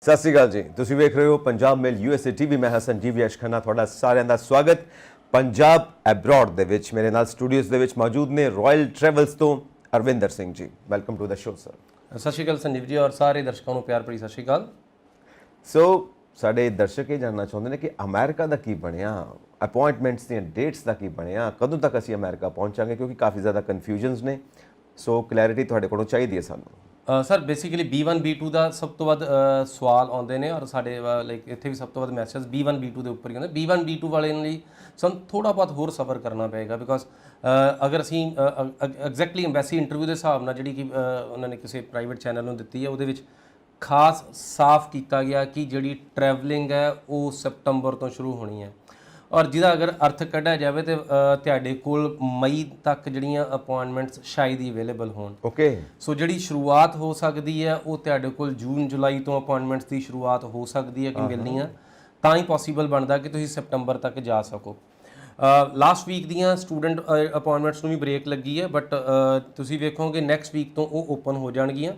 ਸਤਿ ਸ਼੍ਰੀ ਅਕਾਲ ਜੀ, ਤੁਸੀਂ ਵੇਖ ਰਹੇ ਹੋ ਪੰਜਾਬ ਮੇਲ USA TV। ਮੈਂ ਹਾਂ ਸੰਜੀਵ ਯਸ਼ ਖੰਨਾ, ਤੁਹਾਡਾ ਸਾਰਿਆਂ ਦਾ ਸਵਾਗਤ ਪੰਜਾਬ ਐਬਰੋਡ ਦੇ ਵਿੱਚ। ਮੇਰੇ ਨਾਲ ਸਟੂਡੀਓਜ਼ ਦੇ ਵਿੱਚ ਮੌਜੂਦ ਨੇ ਰਾਇਲ ਟਰੈਵਲਸ ਤੋਂ Arvinder Singh ji. Welcome to the show sir. Sat Sri ਅਕਾਲ ਸੰਜੀਵ ਜੀ ਔਰ ਸਾਰੇ ਦਰਸ਼ਕਾਂ ਨੂੰ ਪਿਆਰ ਭਰੀ ਸਤਿ ਸ਼੍ਰੀ ਅਕਾਲ। ਸੋ ਸਾਡੇ ਦਰਸ਼ਕ ਇਹ ਜਾਣਨਾ ਚਾਹੁੰਦੇ ਨੇ ਕਿ ਅਮਰੀਕਾ ਦਾ ਕੀ ਬਣਿਆ, ਅਪਾਇੰਟਮੈਂਟਸ ਦੀਆਂ ਡੇਟਸ ਦਾ ਕੀ ਬਣਿਆ, ਕਦੋਂ ਤੱਕ ਅਸੀਂ ਅਮਰੀਕਾ ਪਹੁੰਚਾਂਗੇ, ਕਿਉਂਕਿ ਕਾਫੀ ਜ਼ਿਆਦਾ ਕਨਫਿਊਜ਼ਨਸ ਨੇ। ਸੋ ਕਲੈਰਿਟੀ ਤੁਹਾਡੇ ਕੋਲੋਂ ਚਾਹੀਦੀ ਹੈ ਸਾਨੂੰ। ਸਰ ਬੇਸਿਕਲੀ B1 B2 ਦਾ ਸਭ ਤੋਂ ਵੱਧ ਸਵਾਲ ਆਉਂਦੇ ਨੇ ਔਰ ਸਾਡੇ ਲਾਈਕ ਇੱਥੇ ਵੀ ਸਭ ਤੋਂ ਵੱਧ ਮੈਸੇਜ B1 B2 ਦੇ ਉੱਪਰ ਹੀ ਹੁੰਦੇ। B1 B2 ਵਾਲੇ ਲਈ ਸਾਨੂੰ ਥੋੜਾ ਬਹੁਤ ਹੋਰ ਸਬਰ ਕਰਨਾ ਪਏਗਾ, ਬਿਕੋਜ਼ ਅਗਰ ਅਸੀਂ ਐਗਜ਼ੈਕਟਲੀ ਐਮਬੈਸੀ ਇੰਟਰਵਿਊ ਦੇ ਹਿਸਾਬ ਨਾਲ ਜਿਹੜੀ ਕਿ ਉਹਨਾਂ ਨੇ ਕਿਸੇ ਪ੍ਰਾਈਵੇਟ ਚੈਨਲ ਨੂੰ ਦਿੱਤੀ ਹੈ, ਉਹਦੇ ਵਿੱਚ ਖਾਸ ਸਾਫ਼ ਕੀਤਾ ਗਿਆ ਕਿ ਜਿਹੜੀ ਟਰੈਵਲਿੰਗ ਹੈ ਉਹ ਸਤੰਬਰ ਤੋਂ ਸ਼ੁਰੂ ਹੋਣੀ ਹੈ, ਔਰ ਜਿਹਦਾ ਅਗਰ ਅਰਥ ਕੱਢਿਆ ਜਾਵੇ ਤੇ ਤੁਹਾਡੇ ਕੋਲ ਮਈ ਤੱਕ ਜਿਹੜੀਆਂ ਅਪਾਇੰਟਮੈਂਟਸ ਸ਼ਾਇਦ ਹੀ ਅਵੇਲੇਬਲ ਹੋਣ। ਓਕੇ, ਸੋ ਜਿਹੜੀ ਸ਼ੁਰੂਆਤ ਹੋ ਸਕਦੀ ਹੈ ਉਹ ਤੁਹਾਡੇ ਕੋਲ ਜੂਨ ਜੁਲਾਈ ਤੋਂ ਅਪਾਇੰਟਮੈਂਟਸ ਦੀ ਸ਼ੁਰੂਆਤ ਹੋ ਸਕਦੀ ਹੈ ਕਿ ਮਿਲਣੀਆਂ, ਤਾਂ ਹੀ ਪੋਸੀਬਲ ਬਣਦਾ ਕਿ ਤੁਸੀਂ ਸਤੰਬਰ ਤੱਕ ਜਾ ਸਕੋ। ਲਾਸਟ ਵੀਕ ਦੀਆਂ ਸਟੂਡੈਂਟ ਅਪਾਇੰਟਮੈਂਟਸ ਨੂੰ ਵੀ ਬ੍ਰੇਕ ਲੱਗੀ ਹੈ, ਬਟ ਤੁਸੀਂ ਵੇਖੋਗੇ ਨੈਕਸਟ ਵੀਕ ਤੋਂ ਉਹ ਓਪਨ ਹੋ ਜਾਣਗੀਆਂ,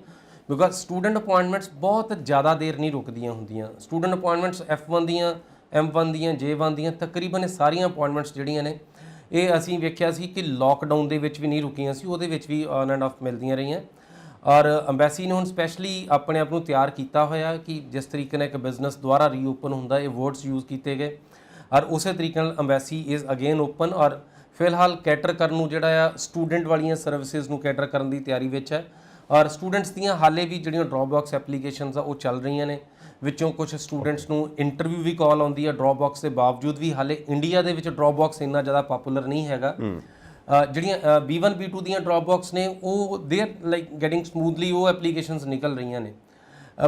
ਬਿਕੋਜ਼ ਸਟੂਡੈਂਟ ਅਪਾਇੰਟਮੈਂਟਸ ਬਹੁਤ ਜ਼ਿਆਦਾ ਦੇਰ ਨਹੀਂ ਰੁਕਦੀਆਂ ਹੁੰਦੀਆਂ। ਸਟੂਡੈਂਟ ਅਪਾਇੰਟਮੈਂਟਸ F1 ਦੀਆਂ, M1 ਦੀਆਂ, J1 ਦੀਆਂ, ਤਕਰੀਬਨ ਇਹ ਸਾਰੀਆਂ ਅਪਾਇੰਟਮੈਂਟਸ ਜਿਹੜੀਆਂ ਨੇ ਇਹ ਅਸੀਂ ਵੇਖਿਆ ਸੀ ਕਿ ਲੋਕਡਾਊਨ ਦੇ ਵਿੱਚ ਵੀ ਨਹੀਂ ਰੁਕੀਆਂ ਸੀ, ਉਹਦੇ ਵਿੱਚ ਵੀ ਔਨ ਐਂਡ ਆਫ ਮਿਲਦੀਆਂ ਰਹੀਆਂ। ਔਰ ਅੰਬੈਸੀ ਨੇ ਹੁਣ ਸਪੈਸ਼ਲੀ ਆਪਣੇ ਆਪ ਨੂੰ ਤਿਆਰ ਕੀਤਾ ਹੋਇਆ ਕਿ ਜਿਸ ਤਰੀਕੇ ਨਾਲ ਇੱਕ ਬਿਜ਼ਨਸ ਦੁਆਰਾ ਰੀਓਪਨ ਹੁੰਦਾ, ਇਹ ਵਰਡਸ ਯੂਜ਼ ਕੀਤੇ ਗਏ, ਔਰ ਉਸੇ ਤਰੀਕੇ ਨਾਲ ਅੰਬੈਸੀ ਇਜ਼ ਅਗੇਨ ਓਪਨ। ਔਰ ਫਿਲਹਾਲ ਕੈਟਰ ਕਰਨ ਨੂੰ ਜਿਹੜਾ ਆ ਸਟੂਡੈਂਟ ਵਾਲੀਆਂ ਸਰਵਿਸਿਜ਼ ਨੂੰ ਕੈਟਰ ਕਰਨ ਦੀ ਤਿਆਰੀ ਵਿੱਚ ਹੈ, ਔਰ ਸਟੂਡੈਂਟਸ ਦੀਆਂ ਹਾਲੇ ਵੀ ਜਿਹੜੀਆਂ ਡ੍ਰੌਪਬਾਕਸ ਐਪਲੀਕੇਸ਼ਨਸ ਆ ਉਹ ਚੱਲ ਰਹੀਆਂ ਨੇ। ਵਿੱਚੋਂ ਕੁਝ ਸਟੂਡੈਂਟਸ ਨੂੰ ਇੰਟਰਵਿਊ ਵੀ ਕਾਲ ਆਉਂਦੀ ਹੈ ਡ੍ਰੌਪਬਾਕਸ ਦੇ ਬਾਵਜੂਦ ਵੀ। ਹਾਲੇ ਇੰਡੀਆ ਦੇ ਵਿੱਚ ਡ੍ਰੌਪਬਾਕਸ ਇੰਨਾ ਜ਼ਿਆਦਾ ਪਪੂਲਰ ਨਹੀਂ ਹੈਗਾ। ਜਿਹੜੀਆਂ B1 B2 ਦੀਆਂ ਡ੍ਰੌਪਬਾਕਸ ਨੇ ਉਹ they are like getting smoothly, ਉਹ ਐਪਲੀਕੇਸ਼ਨਸ ਨਿਕਲ ਰਹੀਆਂ ਨੇ।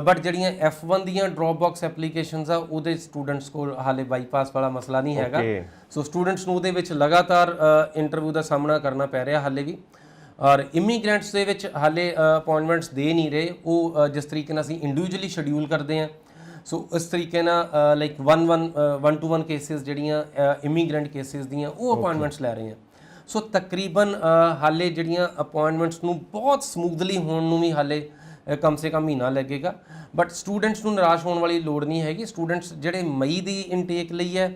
ਬਟ ਜਿਹੜੀਆਂ F1 ਦੀਆਂ ਡ੍ਰੌਪਬਾਕਸ ਐਪਲੀਕੇਸ਼ਨਸ ਆ ਉਹਦੇ ਸਟੂਡੈਂਟਸ ਕੋਲ ਹਾਲੇ ਬਾਈਪਾਸ ਵਾਲਾ ਮਸਲਾ ਨਹੀਂ ਹੈਗਾ। ਸੋ ਸਟੂਡੈਂਟਸ ਨੂੰ ਉਹਦੇ ਵਿੱਚ ਲਗਾਤਾਰ ਇੰਟਰਵਿਊ ਦਾ ਸਾਹਮਣਾ ਕਰਨਾ ਪੈ ਰਿਹਾ ਹਾਲੇ ਵੀ। ਔਰ ਇਮੀਗ੍ਰੈਂਟਸ ਦੇ ਵਿੱਚ ਹਾਲੇ ਅਪਾਇੰਟਮੈਂਟਸ ਦੇ ਨਹੀਂ ਰਹੇ, ਉਹ ਜਿਸ ਤਰੀਕੇ ਨਾਲ ਅਸੀਂ ਇੰਡੀਵਿਜੂਅਲੀ ਸ਼ਡਿਊਲ ਕਰਦੇ ਹਾਂ, ਸੋ ਇਸ ਤਰੀਕੇ ਨਾਲ ਲਾਈਕ 1-to-1 ਕੇਸਿਸ ਜਿਹੜੀਆਂ ਇਮੀਗ੍ਰੈਂਟ ਕੇਸਿਸ ਦੀਆਂ ਉਹ ਅਪਾਇੰਟਮੈਂਟਸ ਲੈ ਰਹੇ ਹਾਂ। ਸੋ ਤਕਰੀਬਨ ਹਾਲੇ ਜਿਹੜੀਆਂ ਅਪਾਇੰਟਮੈਂਟਸ ਨੂੰ ਬਹੁਤ ਸਮੂਥਲੀ ਹੋਣ ਨੂੰ ਵੀ ਹਾਲੇ ਕਮ ਸੇ ਕਮ ਮਹੀਨਾ ਲੱਗੇਗਾ। ਬਟ ਸਟੂਡੈਂਟਸ ਨੂੰ ਨਿਰਾਸ਼ ਹੋਣ ਵਾਲੀ ਲੋੜ ਨਹੀਂ ਹੈਗੀ। ਸਟੂਡੈਂਟਸ ਜਿਹੜੇ ਮਈ ਦੀ ਇਨਟੇਕ ਲਈ ਹੈ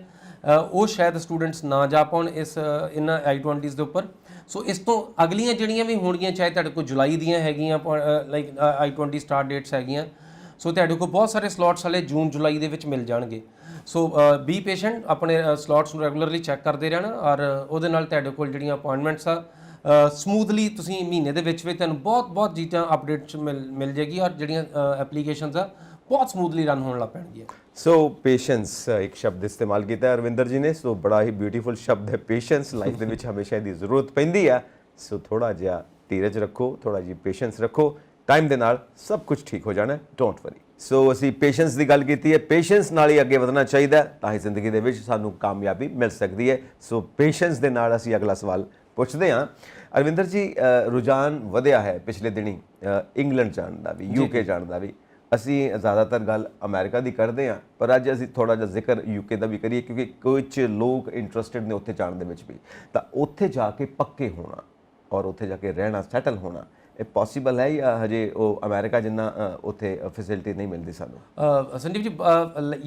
ਉਹ ਸ਼ਾਇਦ ਸਟੂਡੈਂਟਸ ਨਾ ਜਾ ਪਾਉਣ ਇਹਨਾਂ I-20s ਦੇ ਉੱਪਰ। ਸੋ ਇਸ ਤੋਂ ਅਗਲੀਆਂ ਜਿਹੜੀਆਂ ਵੀ ਹੋਣਗੀਆਂ, ਚਾਹੇ ਤੁਹਾਡੇ ਕੋਲ ਜੁਲਾਈ ਦੀਆਂ ਹੈਗੀਆਂ ਲਾਈਕ I-20 ਸਟਾਰਟ ਡੇਟਸ ਹੈਗੀਆਂ, ਸੋ ਤੁਹਾਡੇ ਕੋਲ ਬਹੁਤ ਸਾਰੇ ਸਲੋਟਸ ਹਾਲੇ ਜੂਨ ਜੁਲਾਈ ਦੇ ਵਿੱਚ ਮਿਲ ਜਾਣਗੇ। ਸੋ ਬੀ ਪੇਸ਼ੈਂਟ, ਆਪਣੇ ਸਲੋਟਸ ਨੂੰ ਰੈਗੂਲਰਲੀ ਚੈੱਕ ਕਰਦੇ ਰਹਿਣਾ, ਔਰ ਉਹਦੇ ਨਾਲ ਤੁਹਾਡੇ ਕੋਲ ਜਿਹੜੀਆਂ ਅਪਾਇੰਟਮੈਂਟਸ ਆ ਸਮੂਥਲੀ ਤੁਸੀਂ ਮਹੀਨੇ ਦੇ ਵਿੱਚ ਤੁਹਾਨੂੰ ਬਹੁਤ ਚੀਜ਼ਾਂ ਅਪਡੇਟਸ ਮਿਲ ਜਾਏਗੀ, ਔਰ ਜਿਹੜੀਆਂ ਐਪਲੀਕੇਸ਼ਨਸ ਆ ਬਹੁਤ ਸਮੂਥਲੀ ਰਨ ਹੋਣ ਲੱਗ ਪੈਣਗੀਆਂ। ਸੋ ਪੇਸ਼ੈਂਸ ਇੱਕ ਸ਼ਬਦ ਇਸਤੇਮਾਲ ਕੀਤਾ ਹੈ ਅਰਵਿੰਦਰ ਜੀ ਨੇ, ਸੋ ਬੜਾ ਹੀ ਬਿਊਟੀਫੁਲ ਸ਼ਬਦ ਹੈ ਪੇਸ਼ੈਂਸ। ਲਾਈਫ ਦੇ ਵਿੱਚ ਹਮੇਸ਼ਾ ਇਹਦੀ ਜ਼ਰੂਰਤ ਪੈਂਦੀ ਆ। ਸੋ ਥੋੜਾ ਜਿਹਾ ਧੀਰਜ ਰੱਖੋ, ਥੋੜਾ ਜਿਹੀ ਪੇਸ਼ੈਂਸ ਰੱਖੋ, ਟਾਈਮ ਦੇ ਨਾਲ ਸਭ ਕੁਝ ਠੀਕ ਹੋ ਜਾਣਾ, ਡੋਂਟ ਵਰੀ। ਸੋ ਅਸੀਂ ਪੇਸ਼ੈਂਸ ਦੀ ਗੱਲ ਕੀਤੀ ਹੈ, ਪੇਸ਼ੈਂਸ ਨਾਲ ਹੀ ਅੱਗੇ ਵਧਣਾ ਚਾਹੀਦਾ, ਤਾਂ ਹੀ ਜ਼ਿੰਦਗੀ ਦੇ ਵਿੱਚ ਸਾਨੂੰ ਕਾਮਯਾਬੀ ਮਿਲ ਸਕਦੀ ਹੈ। ਸੋ ਪੇਸ਼ੈਂਸ ਦੇ ਨਾਲ ਅਸੀਂ ਅਗਲਾ ਸਵਾਲ ਪੁੱਛਦੇ ਹਾਂ। ਅਰਵਿੰਦਰ ਜੀ, ਰੁਝਾਨ ਵਧਿਆ ਹੈ ਪਿਛਲੇ ਦਿਨੀ ਇੰਗਲੈਂਡ ਜਾਣ ਦਾ ਵੀ, UK ਜਾਣ ਦਾ ਵੀ। ਅਸੀਂ ਜ਼ਿਆਦਾਤਰ ਗੱਲ ਅਮਰੀਕਾ ਦੀ ਕਰਦੇ ਹਾਂ, ਪਰ ਅੱਜ ਅਸੀਂ ਥੋੜਾ ਜਿਹਾ ਜ਼ਿਕਰ UK ਦਾ ਵੀ ਕਰੀਏ, ਕਿਉਂਕਿ ਕੁਝ ਲੋਕ ਇੰਟਰਸਟਿਡ ਨੇ ਉੱਥੇ ਜਾਣ ਦੇ ਵਿੱਚ ਵੀ। ਤਾਂ ਉੱਥੇ ਜਾ ਕੇ ਪੱਕੇ ਹੋਣਾ ਔਰ ਉੱਥੇ ਜਾ ਕੇ ਰਹਿਣਾ, ਸੈਟਲ ਹੋਣਾ, ਇਹ ਪੋਸੀਬਲ ਹੈ ਜਾਂ ਹਜੇ ਉਹ ਅਮਰੀਕਾ ਜਿੰਨਾ ਉੱਥੇ ਫੈਸਿਲਿਟੀ ਨਹੀਂ ਮਿਲਦੀ ਸਾਨੂੰ? ਸੰਦੀਪ ਜੀ,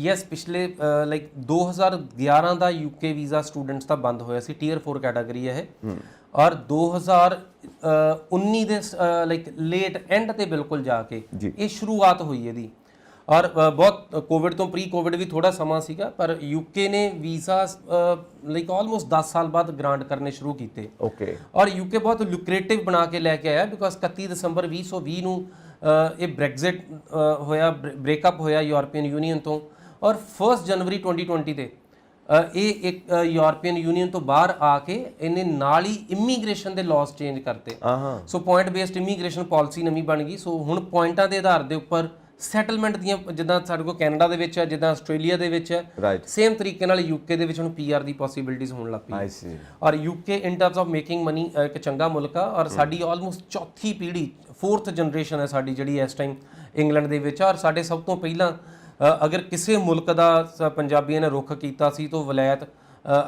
ਯੈਸ, ਪਿਛਲੇ ਲਾਈਕ 2011 ਦਾ UK ਵੀਜ਼ਾ ਸਟੂਡੈਂਟਸ ਦਾ ਬੰਦ ਹੋਇਆ ਸੀ, Tier 4 ਕੈਟਾਗਰੀ ਹੈ ਇਹ, ਔਰ 2019 ਦੇ ਲਾਈਕ ਲੇਟ ਐਂਡ ਤੇ ਬਿਲਕੁਲ ਜਾ ਕੇ ਇਹ ਸ਼ੁਰੂਆਤ ਹੋਈ ਇਹਦੀ। ਔਰ ਬਹੁਤ ਕੋਵਿਡ ਤੋਂ ਪ੍ਰੀ ਕੋਵਿਡ ਵੀ ਥੋੜਾ ਸਮਾਂ ਸੀਗਾ, ਪਰ UK ਨੇ ਵੀਜ਼ਾ ਲਾਈਕ ਆਲਮੋਸਟ 10 ਸਾਲ ਬਾਅਦ ਗ੍ਰਾਂਟ ਕਰਨੇ ਸ਼ੁਰੂ ਕੀਤੇ। ਓਕੇ, ਔਰ UK ਬਹੁਤ ਲੁਕਰੇਟਿਵ ਬਣਾ ਕੇ ਲੈ ਕੇ ਆਇਆ, ਬਿਕੋਜ਼ 31 ਦਸੰਬਰ 2020 ਨੂੰ ਇਹ ਬ੍ਰੈਗਜ਼ਿਟ ਹੋਇਆ, ਬ੍ਰੇਕਅਪ ਹੋਇਆ ਯੂਰਪੀਅਨ ਯੂਨੀਅਨ ਤੋਂ, ਔਰ 1 ਜਨਵਰੀ 2020 ਤੇ ਇਹ ਇੱਕ ਯੂਰਪੀਅਨ ਯੂਨੀਅਨ ਤੋਂ ਬਾਹਰ ਆ ਕੇ ਇਹਨੇ ਨਾਲ ਹੀ ਇਮੀਗ੍ਰੇਸ਼ਨ ਦੇ ਲਾਜ਼ ਚੇਂਜ ਕਰਤੇ। ਸੋ ਪੁਆਇੰਟ ਬੇਸਡ ਇਮੀਗ੍ਰੇਸ਼ਨ ਪਾਲਿਸੀ ਨਵੀਂ ਬਣ ਗਈ। ਸੋ ਹੁਣ ਪੁਆਇੰਟਾਂ ਦੇ ਆਧਾਰ ਦੇ ਉੱਪਰ ਸੈਟਲਮੈਂਟ ਦੀਆਂ, ਜਿੱਦਾਂ ਸਾਡੇ ਕੋਲ ਕੈਨੇਡਾ ਦੇ ਵਿੱਚ ਹੈ, ਜਿੱਦਾਂ ਆਸਟ੍ਰੇਲੀਆ ਦੇ ਵਿੱਚ ਹੈ, ਸੇਮ ਤਰੀਕੇ ਨਾਲ UK ਦੇ ਵਿੱਚ ਹੁਣ PR ਦੀ ਪੋਸੀਬਿਲਿਟੀਜ਼ ਹੋਣ ਲੱਗ ਪਈ। ਔਰ UK in terms of making money ਇੱਕ ਚੰਗਾ ਮੁਲਕ ਆ, ਔਰ ਸਾਡੀ ਆਲਮੋਸਟ ਚੌਥੀ ਪੀੜ੍ਹੀ, 4th ਜਨਰੇਸ਼ਨ ਹੈ ਸਾਡੀ ਜਿਹੜੀ ਇਸ ਟਾਈਮ ਇੰਗਲੈਂਡ ਦੇ ਵਿੱਚ ਆ। ਔਰ ਸਾਡੇ ਸਭ ਤੋਂ ਪਹਿਲਾਂ ਅਗਰ ਕਿਸੇ ਮੁਲਕ ਦਾ ਪੰਜਾਬੀਆਂ ਨੇ ਰੁੱਖ ਕੀਤਾ ਸੀ ਤਾਂ ਵਲਾਇਤ,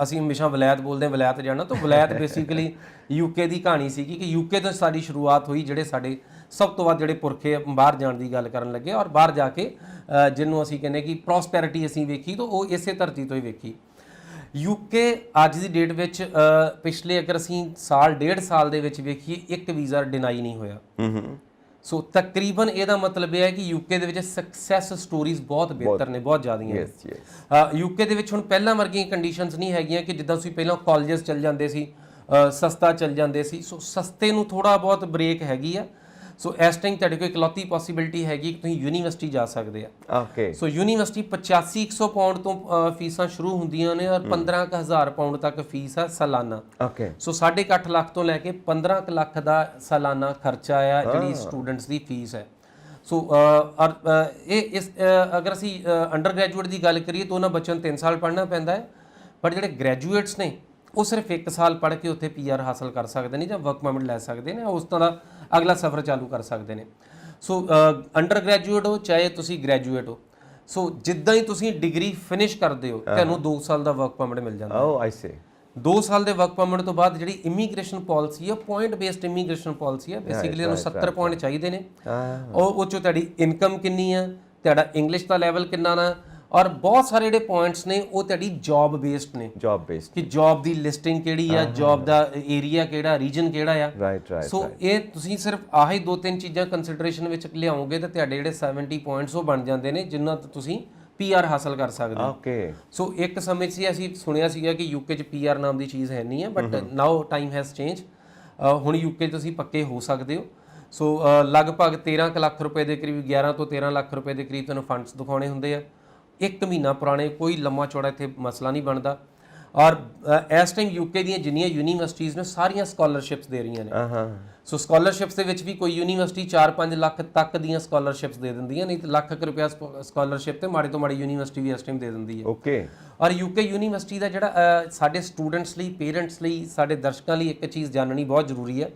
ਅਸੀਂ ਹਮੇਸ਼ਾ ਵਲਾਇਤ ਬੋਲਦੇ ਹਾਂ, ਵਲਾਇਤ ਜਾਣਾ, ਤਾਂ ਵਲਾਇਤ ਬੇਸਿਕਲੀ UK ਦੀ ਕਹਾਣੀ ਸੀਗੀ ਕਿ UK ਤੋਂ ਸਾਡੀ ਸ਼ੁਰੂਆਤ ਹੋਈ, ਜਿਹੜੇ ਸਾਡੇ ਸਭ ਤੋਂ ਵੱਧ ਜਿਹੜੇ ਪੁਰਖੇ ਬਾਹਰ ਜਾਣ ਦੀ ਗੱਲ ਕਰਨ ਲੱਗੇ ਔਰ ਬਾਹਰ ਜਾ ਕੇ ਜਿਹਨੂੰ ਅਸੀਂ ਕਹਿੰਦੇ ਕਿ ਪ੍ਰੋਸਪੈਰਿਟੀ ਅਸੀਂ ਵੇਖੀ ਤਾਂ ਉਹ ਇਸੇ ਧਰਤੀ ਤੋਂ ਹੀ ਵੇਖੀ। ਯੂਕੇ ਅੱਜ ਦੀ ਡੇਟ ਵਿੱਚ ਪਿਛਲੇ ਅਗਰ ਅਸੀਂ ਸਾਲ ਡੇਢ ਸਾਲ ਦੇ ਵਿੱਚ ਵੇਖੀਏ ਇੱਕ ਵੀਜ਼ਾ ਡਿਨਾਈ ਨਹੀਂ ਹੋਇਆ। ਸੋ ਤਕਰੀਬਨ ਇਹਦਾ ਮਤਲਬ ਇਹ ਹੈ ਕਿ ਯੂਕੇ ਦੇ ਵਿੱਚ ਸਕਸੈਸ ਸਟੋਰੀਜ਼ ਬਹੁਤ ਬਿਹਤਰ ਨੇ, ਬਹੁਤ ਜ਼ਿਆਦੀਆਂ। ਯੂਕੇ ਦੇ ਵਿੱਚ ਹੁਣ ਪਹਿਲਾਂ ਵਰਗੀਆਂ ਕੰਡੀਸ਼ਨਸ ਨਹੀਂ ਹੈਗੀਆਂ ਕਿ ਜਿੱਦਾਂ ਤੁਸੀਂ ਪਹਿਲਾਂ ਕਾਲਜਸ ਚੱਲ ਜਾਂਦੇ ਸੀ, ਸਸਤਾ ਚੱਲ ਜਾਂਦੇ ਸੀ। ਸੋ ਸਸਤੇ ਨੂੰ ਥੋੜਾ ਬਹੁਤ ਬ੍ਰੇਕ ਹੈਗੀ ਆ। ਸੋ ਇਸ ਟਾਈਮ ਤੁਹਾਡੇ ਕੋਲ ਇਕਲੌਤੀ ਪੋਸੀਬਿਲਿਟੀ ਹੈਗੀ ਕਿ ਤੁਸੀਂ ਯੂਨੀਵਰਸਿਟੀ ਜਾ ਸਕਦੇ ਆ। ਓਕੇ। ਸੋ ਯੂਨੀਵਰਸਿਟੀ 8500 ਪਾਉਂਡ ਤੋਂ ਫੀਸਾਂ ਸ਼ੁਰੂ ਹੁੰਦੀਆਂ ਨੇ ਔਰ 15000 ਪਾਉਂਡ ਤੱਕ ਫੀਸ ਆ ਸਾਲਾਨਾ। ਓਕੇ। ਸੋ 8.5 ਲੱਖ ਤੋਂ ਲੈ ਕੇ 15 ਲੱਖ ਦਾ ਸਾਲਾਨਾ ਖਰਚਾ ਆ ਜਿਹੜੀ ਸਟੂਡੈਂਟਸ ਦੀ ਫੀਸ ਹੈ। ਸੋ ਅਗਰ ਅਸੀਂ ਅੰਡਰ ਗ੍ਰੈਜੂਏਟ ਦੀ ਗੱਲ ਕਰੀਏ ਤਾਂ ਉਹਨਾਂ ਬੱਚਿਆਂ ਨੂੰ 3 ਸਾਲ ਪੜ੍ਹਨਾ ਪੈਂਦਾ ਹੈ, ਪਰ ਜਿਹੜੇ ਗ੍ਰੈਜੂਏਟਸ ਨੇ ਉਹ ਸਿਰਫ 1 ਸਾਲ ਪੜ੍ਹ ਕੇ ਉੱਥੇ PR ਹਾਸਲ ਕਰ ਸਕਦੇ ਨੇ ਜਾਂ ਵਰਕ ਪਰਮਿਟ ਲੈ ਸਕਦੇ ਨੇ, ਉਸ ਤਰ੍ਹਾਂ ਦਾ ਅਗਲਾ ਸਫ਼ਰ ਚਾਲੂ ਕਰ ਸਕਦੇ ਨੇ। ਸੋ ਅੰਡਰ ਗ੍ਰੈਜੂਏਟ ਹੋ ਚਾਹੇ ਤੁਸੀਂ ਗ੍ਰੈਜੂਏਟ ਹੋ, ਸੋ ਜਿੱਦਾਂ ਹੀ ਤੁਸੀਂ ਡਿਗਰੀ ਫਿਨਿਸ਼ ਕਰਦੇ ਹੋ ਤੁਹਾਨੂੰ 2 ਸਾਲ ਦਾ ਵਰਕ ਪਰਮਿਟ ਮਿਲ ਜਾਂਦਾ। ਓ ਆਈ ਸੀ। 2 ਸਾਲ ਦੇ ਵਰਕ ਪਰਮਿਟ ਤੋਂ ਬਾਅਦ ਜਿਹੜੀ ਇਮੀਗ੍ਰੇਸ਼ਨ ਪਾਲਿਸੀ ਹੈ, ਪੁਆਇੰਟ ਬੇਸਡ ਇਮੀਗ੍ਰੇਸ਼ਨ ਪਾਲਿਸੀ ਹੈ। ਬੇਸਿਕਲੀ ਉਹਨੂੰ 70 ਪੁਆਇੰਟ ਚਾਹੀਦੇ ਨੇ। ਉਹ ਚੋਂ ਤੁਹਾਡੀ ਇਨਕਮ ਕਿੰਨੀ ਆ, ਤੁਹਾਡਾ ਇੰਗਲਿਸ਼ ਦਾ ਲੈਵਲ ਕਿੰਨਾ ਨਾ, ਔਰ ਬਹੁਤ ਸਾਰੇ ਜਿਹੜੇ ਪੁਆਇੰਟਸ ਨੇ ਉਹ ਤੁਹਾਡੀ ਜੌਬ ਬੇਸਡ ਨੇ। ਜੌਬ ਬੇਸਡ ਕਿ ਜੌਬ ਦੀ ਲਿਸਟਿੰਗ ਕਿਹੜੀ ਆ, ਜੌਬ ਦਾ ਏਰੀਆ ਕਿਹੜਾ, ਰੀਜਨ ਕਿਹੜਾ ਆ। ਰਾਈਟ। ਸੋ ਇਹ ਤੁਸੀਂ ਸਿਰਫ ਆਹੀ 2-3 ਚੀਜ਼ਾਂ ਕੰਸੀਡਰੇਸ਼ਨ ਵਿੱਚ ਲਿਆਓਗੇ ਤਾਂ ਤੁਹਾਡੇ ਜਿਹੜੇ 70 ਪੁਆਇੰਟਸ ਉਹ ਬਣ ਜਾਂਦੇ ਨੇ ਜਿਨ੍ਹਾਂ ਤੋਂ ਤੁਸੀਂ PR ਹਾਸਲ ਕਰ ਸਕਦੇ ਹੋ। ਓਕੇ। ਸੋ ਇੱਕ ਸਮੇਂ 'ਚ ਅਸੀਂ ਸੁਣਿਆ ਸੀਗਾ ਕਿ ਯੂਕੇ 'ਚ PR ਨਾਮ ਦੀ ਚੀਜ਼ ਹੈ ਨਹੀਂ ਹੈ, but now time has change. ਹੁਣ ਯੂਕੇ 'ਚ ਤੁਸੀਂ ਪੱਕੇ ਹੋ ਸਕਦੇ ਹੋ। ਸੋ ਲਗਭਗ 13 ਲੱਖ ਰੁਪਏ ਦੇ ਕਰੀਬ, 11 ਤੋਂ 13 ਲੱਖ ਰੁਪਏ ਦੇ ਕਰੀਬ ਤੁਹਾਨੂੰ ਫੰਡਸ ਦਿਖਾਉਣੇ ਹੁੰਦੇ ਆ। 1 ਮਹੀਨਾ ਪੁਰਾਣੇ, ਕੋਈ ਲੰਮਾ ਚੌੜਾ ਇੱਥੇ ਮਸਲਾ ਨਹੀਂ ਬਣਦਾ। ਔਰ ਇਸ ਟਾਈਮ ਯੂਕੇ ਦੀਆਂ ਜਿੰਨੀਆਂ ਯੂਨੀਵਰਸਿਟੀਜ਼ ਨੇ ਸਾਰੀਆਂ ਸਕਾਲਰਸ਼ਿਪਸ ਦੇ ਰਹੀਆਂ ਨੇ। ਸੋ ਸਕਾਲਰਸ਼ਿਪਸ ਦੇ ਵਿੱਚ ਵੀ ਕੋਈ ਯੂਨੀਵਰਸਿਟੀ 4-5 ਲੱਖ ਤੱਕ ਦੀਆਂ ਸਕਾਲਰਸ਼ਿਪਸ ਦੇ ਦਿੰਦੀ ਹੈ, ਨਹੀਂ ਤਾਂ ਲੱਖ ਰੁਪਇਆ ਸਕਾਲਰਸ਼ਿਪ ਤੇ ਮਾੜੇ ਤੋਂ ਮਾੜੀ ਯੂਨੀਵਰਸਿਟੀ ਵੀ ਇਸ ਟਾਈਮ ਦੇ ਦਿੰਦੀ ਹੈ। ਓਕੇ। ਔਰ ਯੂਕੇ ਯੂਨੀਵਰਸਿਟੀ ਦਾ ਜਿਹੜਾ ਸਾਡੇ ਸਟੂਡੈਂਟਸ ਲਈ, ਪੇਰੈਂਟਸ ਲਈ, ਸਾਡੇ ਦਰਸ਼ਕਾਂ ਲਈ ਇੱਕ ਚੀਜ਼ ਜਾਣਨੀ ਬਹੁਤ ਜ਼ਰੂਰੀ ਹੈ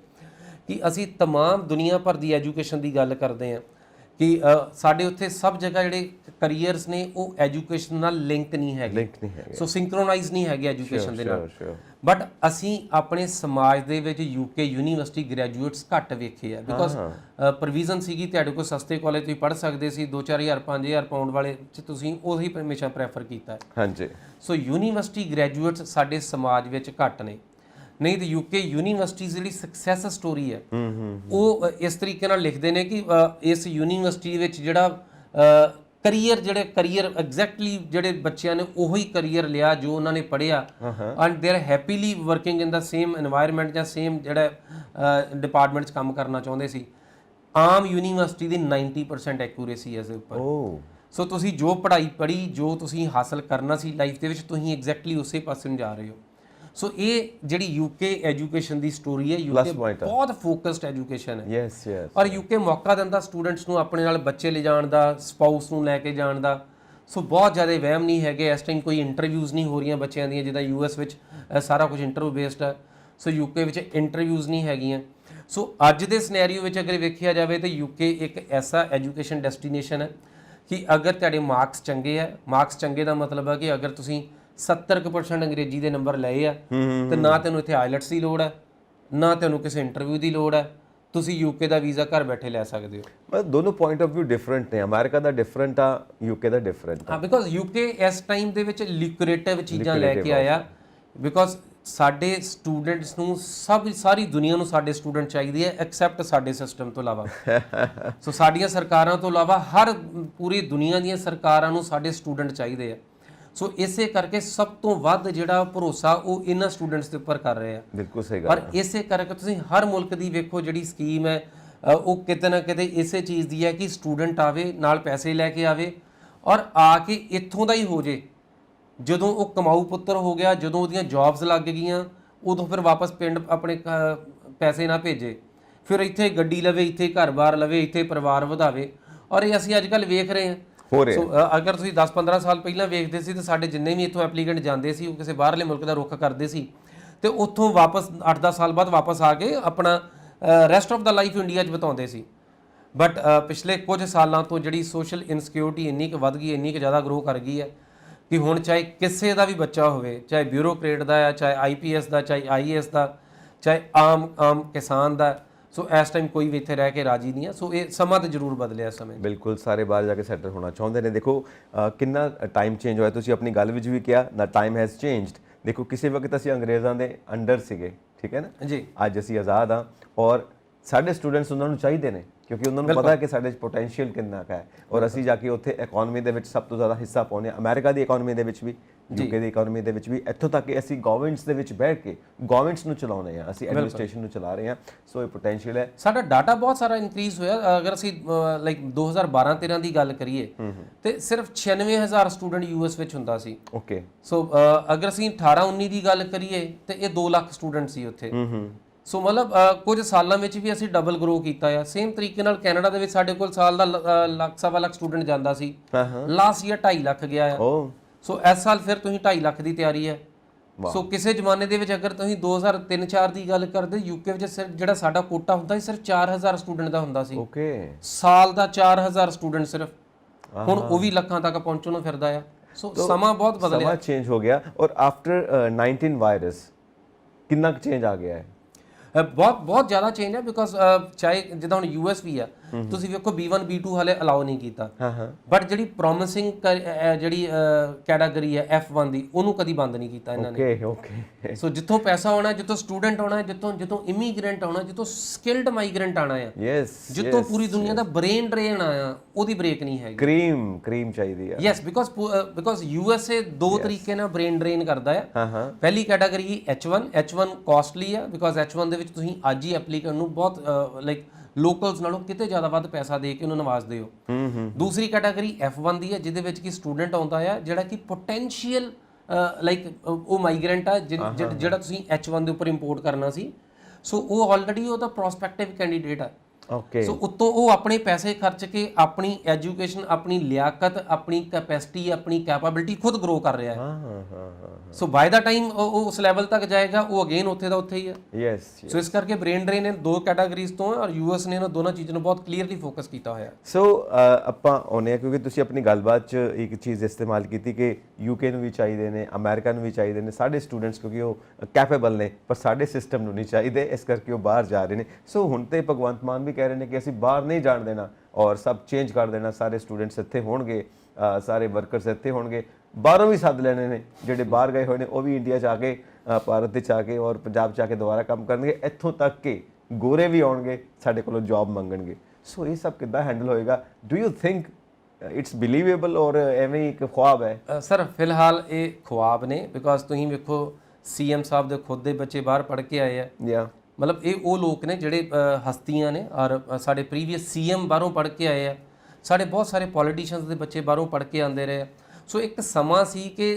ਕਿ ਅਸੀਂ ਤਮਾਮ ਦੁਨੀਆ ਭਰ ਦੀ ਐਜੂਕੇਸ਼ਨ ਦੀ ਗੱਲ ਕਰਦੇ ਹਾਂ ਕਿ ਸਾਡੇ ਉੱਥੇ ਸਭ ਜਗ੍ਹਾ ਜਿਹੜੇ ਕਰੀਅਰਸ ਨੇ ਉਹ ਐਜੂਕੇਸ਼ਨ ਨਾਲ ਲਿੰਕ ਨਹੀਂ ਹੈਗੇ। ਸੋ ਸਿੰਕਰੋਨਾਈਜ਼ ਨਹੀਂ ਹੈਗੇ ਐਜੂਕੇਸ਼ਨ ਦੇ ਨਾਲ। ਬਟ ਅਸੀਂ ਆਪਣੇ ਸਮਾਜ ਦੇ ਵਿੱਚ ਯੂਕੇ ਯੂਨੀਵਰਸਿਟੀ ਗ੍ਰੈਜੂਏਟਸ ਘੱਟ ਵੇਖੇ ਆ, ਬਿਕੋਜ਼ ਪ੍ਰੋਵੀਜ਼ਨ ਸੀਗੀ ਤੁਹਾਡੇ ਕੋਲ ਸਸਤੇ ਕਾਲਜ ਤੁਸੀਂ ਪੜ੍ਹ ਸਕਦੇ ਸੀ, 2-4 ਹਜ਼ਾਰ 5,000 ਪਾਉਂਡ ਵਾਲੇ ਚ ਤੁਸੀਂ ਉਹੀ ਹਮੇਸ਼ਾ ਪ੍ਰੈਫਰ ਕੀਤਾ। ਹਾਂਜੀ। ਸੋ ਯੂਨੀਵਰਸਿਟੀ ਗ੍ਰੈਜੂਏਟਸ ਸਾਡੇ ਸਮਾਜ ਵਿੱਚ ਘੱਟ ਨੇ। ਨਹੀਂ ਤਾਂ ਯੂਕੇ ਯੂਨੀਵਰਸਿਟੀ ਜਿਹੜੀ ਸਕਸੈਸ ਸਟੋਰੀ ਹੈ ਉਹ ਇਸ ਤਰੀਕੇ ਨਾਲ ਲਿਖਦੇ ਨੇ ਕਿ ਇਸ ਯੂਨੀਵਰਸਿਟੀ ਵਿੱਚ ਜਿਹੜਾ ਕਰੀਅਰ ਐਗਜ਼ੈਕਟਲੀ ਜਿਹੜੇ ਬੱਚਿਆਂ ਨੇ ਉਹੀ ਕਰੀਅਰ ਲਿਆ ਜੋ ਉਹਨਾਂ ਨੇ ਪੜ੍ਹਿਆ, and they are happily working in the same environment ਜਾਂ ਸੇਮ ਜਿਹੜਾ ਡਿਪਾਰਟਮੈਂਟ 'ਚ ਕੰਮ ਕਰਨਾ ਚਾਹੁੰਦੇ ਸੀ। ਆਮ ਯੂਨੀਵਰਸਿਟੀ ਦੀ 90% ਐਕੂਰੇਸੀ ਹੈ ਇਸ ਦੇ ਉੱਪਰ। ਸੋ ਤੁਸੀਂ ਜੋ ਪੜ੍ਹਾਈ ਪੜ੍ਹੀ, ਜੋ ਤੁਸੀਂ ਹਾਸਲ ਕਰਨਾ ਸੀ ਲਾਈਫ ਦੇ ਵਿੱਚ, ਤੁਸੀਂ ਐਗਜ਼ੈਕਟਲੀ ਉਸੇ ਪਾਸੇ ਨੂੰ ਜਾ ਰਹੇ ਹੋ। ਸੋ ਇਹ ਜਿਹੜੀ ਯੂਕੇ ਐਜੂਕੇਸ਼ਨ ਦੀ ਸਟੋਰੀ ਹੈ, ਯੂਕੇ ਬਹੁਤ ਫੋਕਸਡ ਐਜੂਕੇਸ਼ਨ ਹੈ। ਯੈਸ। ਔਰ ਯੂਕੇ ਮੌਕਾ ਦਿੰਦਾ ਸਟੂਡੈਂਟਸ ਨੂੰ ਆਪਣੇ ਨਾਲ ਬੱਚੇ ਲੈ ਜਾਣ ਦਾ, ਸਪਾਊਸ ਨੂੰ ਲੈ ਕੇ ਜਾਣ ਦਾ। ਸੋ ਬਹੁਤ ਜ਼ਿਆਦਾ ਵਹਿਮ ਨਹੀਂ ਹੈਗੇ। ਇਸ ਟਾਈਮ ਕੋਈ ਇੰਟਰਵਿਊਜ਼ ਨਹੀਂ ਹੋ ਰਹੀਆਂ ਬੱਚਿਆਂ ਦੀਆਂ, ਜਿੱਦਾਂ US ਵਿੱਚ ਸਾਰਾ ਕੁਝ ਇੰਟਰਵਿਊ ਬੇਸਡ ਹੈ। ਸੋ ਯੂਕੇ ਵਿੱਚ ਇੰਟਰਵਿਊਜ਼ ਨਹੀਂ ਹੈਗੀਆਂ। ਸੋ ਅੱਜ ਦੇ ਸਿਨੈਰੀਓ ਵਿੱਚ ਅਗਰ ਵੇਖਿਆ ਜਾਵੇ ਤਾਂ ਯੂਕੇ ਇੱਕ ਐਸਾ ਐਜੂਕੇਸ਼ਨ ਡੈਸਟੀਨੇਸ਼ਨ ਹੈ ਕਿ ਅਗਰ ਤੁਹਾਡੇ ਮਾਰਕਸ ਚੰਗੇ ਆ, ਮਾਰਕਸ ਚੰਗੇ ਦਾ ਮਤਲਬ ਹੈ ਕਿ ਅਗਰ ਤੁਸੀਂ 70% ਅੰਗਰੇਜ਼ੀ ਦੇ ਨੰਬਰ ਲਏ ਆ ਤੇ ਨਾ ਤੈਨੂੰ ਇੱਥੇ ਆਈਲੈਟਸ ਦੀ ਲੋੜ ਹੈ, ਨਾ ਤੈਨੂੰ ਕਿਸੇ ਇੰਟਰਵਿਊ ਦੀ ਲੋੜ ਹੈ, ਤੁਸੀਂ ਯੂਕੇ ਦਾ ਵੀਜ਼ਾ ਘਰ ਬੈਠੇ ਲੈ ਸਕਦੇ ਹੋ। ਮਤਲਬ ਦੋਨੋਂ ਪੁਆਇੰਟ ਆਫ View ਡਿਫਰੈਂਟ ਨੇ। ਅਮਰੀਕਾ ਦਾ ਡਿਫਰੈਂਟ ਆ, ਯੂਕੇ ਦਾ ਡਿਫਰੈਂਟ ਆ। ਬਿਕੋਜ਼ ਯੂਕੇ ਇਸ ਟਾਈਮ ਦੇ ਵਿੱਚ ਲਿਕੁਰੇਟਿਵ ਚੀਜ਼ਾਂ ਲੈ ਕੇ ਆਇਆ, ਬਿਕੋਜ਼ ਸਾਡੇ ਸਟੂਡੈਂਟਸ ਨੂੰ ਸਾਰੀ ਦੁਨੀਆ ਨੂੰ ਸਾਡੇ ਸਟੂਡੈਂਟ ਚਾਹੀਦੇ ਆ ਐਕਸੈਪਟ ਸਾਡੇ ਸਿਸਟਮ ਤੋਂ ਇਲਾਵਾ। ਸੋ ਸਾਡੀਆਂ ਸਰਕਾਰਾਂ ਤੋਂ ਇਲਾਵਾ ਹਰ ਪੂਰੀ ਦੁਨੀਆ ਦੀਆਂ ਸਰਕਾਰਾਂ ਨੂੰ ਸਾਡੇ ਸਟੂਡੈਂਟ ਚਾਹੀਦੇ ਆ। ਸੋ ਇਸੇ ਕਰਕੇ ਸਭ ਤੋਂ ਵੱਧ ਜਿਹੜਾ ਭਰੋਸਾ ਉਹ ਇਹਨਾਂ ਸਟੂਡੈਂਟਸ ਦੇ ਉੱਪਰ ਕਰ ਰਹੇ ਆ। ਬਿਲਕੁਲ ਸਹੀ ਗੱਲ। ਪਰ ਇਸੇ ਕਰਕੇ ਤੁਸੀਂ ਹਰ ਮੁਲਕ ਦੀ ਵੇਖੋ ਜਿਹੜੀ ਸਕੀਮ ਹੈ ਉਹ ਕਿਤੇ ਨਾ ਕਿਤੇ ਇਸੇ ਚੀਜ਼ ਦੀ ਹੈ ਕਿ ਸਟੂਡੈਂਟ ਆਵੇ, ਨਾਲ ਪੈਸੇ ਲੈ ਕੇ ਆਵੇ ਔਰ ਆ ਕੇ ਇੱਥੋਂ ਦਾ ਹੀ ਹੋ ਜੇ। ਜਦੋਂ ਉਹ ਕਮਾਊ ਪੁੱਤਰ ਹੋ ਗਿਆ, ਜਦੋਂ ਉਹਦੀਆਂ ਜੌਬਸ ਲੱਗ ਗਈਆਂ, ਉਦੋਂ ਫਿਰ ਵਾਪਸ ਪਿੰਡ ਆਪਣੇ ਪੈਸੇ ਨਾ ਭੇਜੇ, ਫਿਰ ਇੱਥੇ ਗੱਡੀ ਲਵੇ, ਇੱਥੇ ਘਰ-ਬਾਰ ਲਵੇ, ਇੱਥੇ ਪਰਿਵਾਰ ਵਧਾਵੇ। ਔਰ ਇਹ ਅਸੀਂ ਅੱਜ ਕੱਲ੍ਹ ਵੇਖ ਰਹੇ ਹਾਂ। ਸੋ ਅਗਰ ਤੁਸੀਂ 10-15 ਸਾਲ ਪਹਿਲਾਂ ਵੇਖਦੇ ਸੀ ਤਾਂ ਸਾਡੇ ਜਿੰਨੇ ਵੀ ਇੱਥੋਂ ਐਪਲੀਕੈਂਟ ਜਾਂਦੇ ਸੀ ਉਹ ਕਿਸੇ ਬਾਹਰਲੇ ਮੁਲਕ ਦਾ ਰੁੱਖ ਕਰਦੇ ਸੀ ਤੇ ਉੱਥੋਂ ਵਾਪਸ 8-10 ਸਾਲ ਬਾਅਦ ਵਾਪਸ ਆ ਕੇ ਆਪਣਾ rest of the life India 'ਚ ਬਿਤਾਉਂਦੇ ਸੀ। ਬਟ ਪਿਛਲੇ ਕੁਝ ਸਾਲਾਂ ਤੋਂ ਜਿਹੜੀ ਸੋਸ਼ਲ ਇਨਸਿਕਿਉਰਿਟੀ ਇੰਨੀ ਕੁ ਵੱਧ ਗਈ, ਇੰਨੀ ਕੁ ਜ਼ਿਆਦਾ ਗਰੋ ਕਰ ਗਈ ਹੈ ਕਿ ਹੁਣ ਚਾਹੇ ਕਿਸੇ ਦਾ ਵੀ ਬੱਚਾ ਹੋਵੇ, ਚਾਹੇ ਬਿਊਰੋਕਰੇਟ ਦਾ ਆ, ਚਾਹੇ IPS ਦਾ, ਚਾਹੇ IAS ਦਾ, ਚਾਹੇ ਆਮ ਕਿਸਾਨ ਦਾ, ਸੋ ਇਸ ਟਾਈਮ ਕੋਈ ਵੀ ਇੱਥੇ ਰਹਿ ਕੇ ਰਾਜੀ ਨਹੀਂ ਹੈ। ਸੋ ਇਹ ਸਮਾਂ ਤਾਂ ਜ਼ਰੂਰ ਬਦਲਿਆ ਇਸ ਸਮੇਂ। ਬਿਲਕੁਲ, ਸਾਰੇ ਬਾਹਰ ਜਾ ਕੇ ਸੈਟਲ ਹੋਣਾ ਚਾਹੁੰਦੇ ਨੇ। ਦੇਖੋ ਕਿੰਨਾ ਟਾਈਮ ਚੇਂਜ ਹੋਇਆ, ਤੁਸੀਂ ਆਪਣੀ ਗੱਲ ਵਿੱਚ ਵੀ ਕਿਹਾ ਦਾ ਟਾਈਮ ਹੈਜ਼ ਚੇਂਜਡ। ਦੇਖੋ ਕਿਸੇ ਵਕਤ ਅਸੀਂ ਅੰਗਰੇਜ਼ਾਂ ਦੇ ਅੰਡਰ ਸੀਗੇ, ਠੀਕ ਹੈ ਨਾ ਜੀ। ਅੱਜ ਅਸੀਂ ਆਜ਼ਾਦ ਹਾਂ ਔਰ ਸਾਡੇ ਸਟੂਡੈਂਟਸ ਉਹਨਾਂ ਨੂੰ ਚਾਹੀਦੇ ਨੇ ਕਿਉਂਕਿ ਉਹਨਾਂ ਨੂੰ ਪਤਾ ਕਿ ਸਾਡੇ 'ਚ ਪੋਟੈਂਸ਼ੀਅਲ ਕਿੰਨਾ ਕੁ ਹੈ ਔਰ ਅਸੀਂ ਜਾ ਕੇ ਉੱਥੇ ਇਕਨੋਮੀ ਦੇ ਵਿੱਚ ਸਭ ਤੋਂ ਜ਼ਿਆਦਾ ਹਿੱਸਾ ਪਾਉਂਦੇ ਹਾਂ। ਅਮਰੀਕਾ ਦੀ ਇਕਨੋਮੀ ਦੇ ਵਿੱਚ ਵੀ, ਯੂਕੇ ਦੀ ਇਕਨੋਮੀ ਦੇ ਵਿੱਚ ਵੀ, ਇੱਥੋਂ ਤੱਕ ਕਿ ਅਸੀਂ ਗਵਰਨਮੈਂਟਸ ਦੇ ਵਿੱਚ ਬੈਠ ਕੇ ਗਵਰਨਮੈਂਟਸ ਨੂੰ ਚਲਾਉਂਦੇ ਹਾਂ, ਅਸੀਂ ਐਡਮਿਨਿਸਟ੍ਰੇਸ਼ਨ ਨੂੰ ਚਲਾ ਰਹੇ ਹਾਂ। ਸੋ ਇਹ ਪੋਟੈਂਸ਼ੀਅਲ ਹੈ। ਸਾਡਾ ਡਾਟਾ ਬਹੁਤ ਸਾਰਾ ਇਨਕਰੀਜ਼ ਹੋਇਆ। ਅਗਰ ਅਸੀਂ ਲਾਈਕ 2012-13 ਦੀ ਗੱਲ ਕਰੀਏ ਤੇ ਸਿਰਫ 96,000 ਸਟੂਡੈਂਟ ਯੂਐਸ ਵਿੱਚ ਹੁੰਦਾ ਸੀ। ਓਕੇ। ਸੋ ਅਗਰ ਅਸੀਂ 18-19 ਦੀ ਗੱਲ ਕਰੀਏ ਤੇ ਇਹ 2 ਲੱਖ ਸਟੂਡੈਂਟ ਸੀ ਉੱਥੇ। ਸੋ ਮਤਲਬ ਕੁਝ ਸਾਲਾਂ ਵਿੱਚ ਵੀ ਅਸੀਂ ਡਬਲ ਗਰੋ ਕੀਤਾ ਆ। ਸੇਮ ਤਰੀਕੇ ਨਾਲ ਕੈਨੇਡਾ ਦੇ ਵਿੱਚ ਸਾਡੇ ਕੋਲ ਸਾਲ ਦਾ ਲੱਖ ਸਵਾ ਲੱਖ ਸਟੂਡੈਂਟ ਜਾਂਦਾ ਸੀ। ਲਾਸਟ ਈਅਰ 2.5 ਲੱਖ ਗਿਆ ਆ। ਸੋ ਇਸ ਸਾਲ ਫਿਰ ਤੁਸੀਂ 2.5 ਲੱਖ ਦੀ ਤਿਆਰੀ ਹੈ। ਸੋ ਕਿਸੇ ਜ਼ਮਾਨੇ ਦੇ ਵਿੱਚ ਅਗਰ ਤੁਸੀਂ 2003-4 ਦੀ ਗੱਲ ਕਰਦੇ, ਯੂਕੇ ਵਿੱਚ ਸਿਰਫ ਜਿਹੜਾ ਸਾਡਾ ਕੋਟਾ ਹੁੰਦਾ ਸੀ ਸਿਰਫ 4000 ਸਟੂਡੈਂਟ ਦਾ ਹੁੰਦਾ ਸੀ। ਓਕੇ। ਸਾਲ ਦਾ 4000 ਸਟੂਡੈਂਟ ਸਿਰਫ, ਹੁਣ ਉਹ ਵੀ ਲੱਖਾਂ ਤੱਕ ਪਹੁੰਚਣ ਨੂੰ ਫਿਰਦਾ ਆ। ਸੋ ਸਮਾਂ ਬਹੁਤ ਬਦਲਿਆ, ਸਮਾਂ ਚੇਂਜ ਹੋ ਗਿਆ। ਔਰ ਆਫਟਰ 19 ਵਾਇਰਸ ਕਿੰਨਾ ਕੁ ਚੇਂਜ ਆ ਗਿਆ ਹੈ? ਬਹੁਤ ਜ਼ਿਆਦਾ ਚੇਂਜ ਹੈ। ਬਿਕਾਜ਼ ਚਾਹੇ ਜਿੱਦਾਂ ਹੁਣ ਯੂਐਸ ਵੀ ਆ, ਤੁਸੀਂ ਵੇਖੋ B1 B2 ਹਲੇ ਅਲਾਉ ਨਹੀਂ ਕੀਤਾ, ਬਟ ਜਿਹੜੀ ਪ੍ਰੋਮਿਸਿੰਗ ਜਿਹੜੀ ਕੈਟਾਗਰੀ ਹੈ F1 ਦੀ, ਉਹਨੂੰ ਕਦੀ ਬੰਦ ਨਹੀਂ ਕੀਤਾ ਇਹਨਾਂ ਨੇ। ਓਕੇ। ਸੋ ਜਿੱਥੋਂ ਪੈਸਾ ਆਉਣਾ, ਜਿੱਥੋਂ ਸਟੂਡੈਂਟ ਆਉਣਾ, ਜਿੱਥੋਂ ਇਮੀਗ੍ਰੈਂਟ ਆਉਣਾ, ਜਿੱਥੋਂ ਸਕਿਲਡ ਮਾਈਗ੍ਰੈਂਟ ਆਣਾ ਆ, ਜਿੱਥੋਂ ਪੂਰੀ ਦੁਨੀਆ ਦਾ ਬ੍ਰੇਨ ਡਰੇਨ ਆਇਆ, ਉਹਦੀ ਬ੍ਰੇਕ ਨਹੀਂ ਹੈਗੀ। ਕਰੀਮ ਚਾਹੀਦੀ ਹੈ। ਯੈਸ, ਬਿਕਾਜ਼ ਯੂਐਸਏ 2 ਤਰੀਕੇ ਨਾਲ ਬ੍ਰੇਨ ਡਰੇਨ ਕਰਦਾ ਆ। ਪਹਿਲੀ ਕੈਟਾਗਰੀ H1 ਕਾਸਟਲੀ ਆ, ਬਿਕਾਜ਼ H1 ਦੇ ਵਿੱਚ ਤੁਸੀਂ ਅੱਜ ਹੀ ਐਪਲੀਕੈਂਟ ਨੂੰ ਬਹੁਤ ਲਾਈਕ ਲੋਕਲਸ ਨਾਲੋਂ ਕਿਤੇ ਜ਼ਿਆਦਾ ਵੱਧ ਪੈਸਾ ਦੇ ਕੇ ਉਹਨੂੰ ਨਵਾਜ਼ਦੇ ਹੋ। ਦੂਸਰੀ ਕੈਟਾਗਰੀ F1 ਦੀ ਹੈ, ਜਿਹਦੇ ਵਿੱਚ ਕਿ ਸਟੂਡੈਂਟ ਆਉਂਦਾ ਆ ਜਿਹੜਾ ਕਿ ਪੋਟੈਂਸ਼ੀਅਲ ਲਾਈਕ ਉਹ ਮਾਈਗ੍ਰੈਂਟ ਆ ਜਿਹੜਾ ਤੁਸੀਂ H1 ਦੇ ਉੱਪਰ ਇੰਪੋਰਟ ਕਰਨਾ ਸੀ। ਸੋ ਉਹ ਆਲਰੇਡੀ ਉਹਦਾ ਪ੍ਰੋਸਪੈਕਟਿਵ ਕੈਂਡੀਡੇਟ ਆ। ਓਕੇ। ਸੋ ਉੱਤੋਂ ਉਹ ਆਪਣੇ ਪੈਸੇ ਖਰਚ ਕੇ ਆਪਣੀ ਐਜੂਕੇਸ਼ਨ, ਆਪਣੀ ਲਿਆਕਤ, ਆਪਣੀ ਕੈਪੈਸਿਟੀ, ਆਪਣੀ ਕੈਪੇਬਿਲਿਟੀ ਖੁਦ ਗਰੋ ਕਰ ਰਿਹਾ ਹੈ। ਸੋ ਬਾਏ ਦਾ ਟਾਈਮ ਉਹ ਉਸ ਲੈਵਲ ਤੱਕ ਜਾਏਗਾ, ਉਹ ਅਗੇਨ ਉੱਥੇ ਦਾ ਉੱਥੇ ਹੀ ਹੈ। ਯੈਸ। ਸੋ ਇਸ ਕਰਕੇ ਬ੍ਰੇਨ ਡਰੇਨ ਨੇ 2 ਕੈਟਾਗਰੀਜ਼ ਤੋਂ ਔਰ ਯੂਐਸ ਨੇ ਇਹਨਾਂ ਦੋਨਾਂ ਚੀਜ਼ਾਂ ਨੂੰ ਬਹੁਤ ਕਲੀਅਰਲੀ ਫੋਕਸ ਕੀਤਾ ਹੋਇਆ। ਸੋ ਆਪਾਂ ਆਉਂਦੇ ਹਾਂ ਕਿਉਂਕਿ ਤੁਸੀਂ ਆਪਣੀ ਗੱਲਬਾਤ 'ਚ ਇੱਕ ਚੀਜ਼ ਇਸਤੇਮਾਲ ਕੀਤੀ ਕਿ ਯੂਕੇ ਨੂੰ ਵੀ ਚਾਹੀਦੇ ਨੇ, ਅਮਰੀਕਾ ਨੂੰ ਵੀ ਚਾਹੀਦੇ ਨੇ ਸਾਡੇ ਸਟੂਡੈਂਟਸ, ਕਿਉਂਕਿ ਉਹ ਕੈਪੇਬਲ ਨੇ, ਪਰ ਸਾਡੇ ਸਿਸਟਮ ਨੂੰ ਨਹੀਂ ਚਾਹੀਦੇ, ਇਸ ਕਰਕੇ ਉਹ ਬਾਹਰ ਜਾ ਰਹੇ ਨੇ। ਸੋ ਹੁਣ ਤੇ ਭਗਵੰਤ ਮਾਨ ਵੀ ਕਹਿ ਰਹੇ ਨੇ ਕਿ ਅਸੀਂ ਬਾਹਰ ਨਹੀਂ ਜਾਣ ਦੇਣਾ ਔਰ ਸਭ ਚੇਂਜ ਕਰ ਦੇਣਾ, ਸਾਰੇ ਸਟੂਡੈਂਟਸ ਇੱਥੇ ਹੋਣਗੇ, ਸਾਰੇ ਵਰਕਰਸ ਇੱਥੇ ਹੋਣਗੇ। ਬਾਹਰੋਂ ਵੀ ਸੱਦ ਲੈਣੇ ਨੇ, ਜਿਹੜੇ ਬਾਹਰ ਗਏ ਹੋਏ ਨੇ ਉਹ ਵੀ ਇੰਡੀਆ 'ਚ ਆ ਕੇ, ਭਾਰਤ ਦੇ 'ਚ ਆ ਕੇ ਔਰ ਪੰਜਾਬ 'ਚ ਆ ਕੇ ਦੁਬਾਰਾ ਕੰਮ ਕਰਨਗੇ। ਇੱਥੋਂ ਤੱਕ ਕਿ ਗੋਰੇ ਵੀ ਆਉਣਗੇ, ਸਾਡੇ ਕੋਲੋਂ ਜੌਬ ਮੰਗਣਗੇ। ਸੋ ਇਹ ਸਭ ਕਿੱਦਾਂ ਹੈਂਡਲ ਹੋਏਗਾ? ਡੂ ਯੂ ਥਿੰਕ ਇਟਸ ਬਿਲੀਵੇਬਲ ਔਰ ਐਵੇਂ ਇੱਕ ਖੁਆਬ ਹੈ? ਸਰ ਫਿਲਹਾਲ ਇਹ ਖੁਆਬ ਨੇ, ਬਿਕਾਜ਼ ਤੁਸੀਂ ਵੇਖੋ ਸੀਐਮ ਸਾਹਿਬ ਦੇ ਖੁਦ ਦੇ ਬੱਚੇ ਬਾਹਰ ਪੜ੍ਹ ਕੇ ਆਏ ਆ। ਮਤਲਬ ਇਹ ਉਹ ਲੋਕ ਨੇ ਜਿਹੜੇ ਹਸਤੀਆਂ ਨੇ, ਔਰ ਸਾਡੇ ਪ੍ਰੀਵੀਅਸ ਸੀਐਮ ਬਾਹਰੋਂ ਪੜ੍ਹ ਕੇ ਆਏ ਆ, ਸਾਡੇ ਬਹੁਤ ਸਾਰੇ ਪੋਲੀਟੀਸ਼ੀਅਨਸ ਦੇ ਬੱਚੇ ਬਾਹਰੋਂ ਪੜ੍ਹ ਕੇ ਆਉਂਦੇ ਰਹੇ ਆ। ਸੋ ਇੱਕ ਸਮਾਂ ਸੀ ਕਿ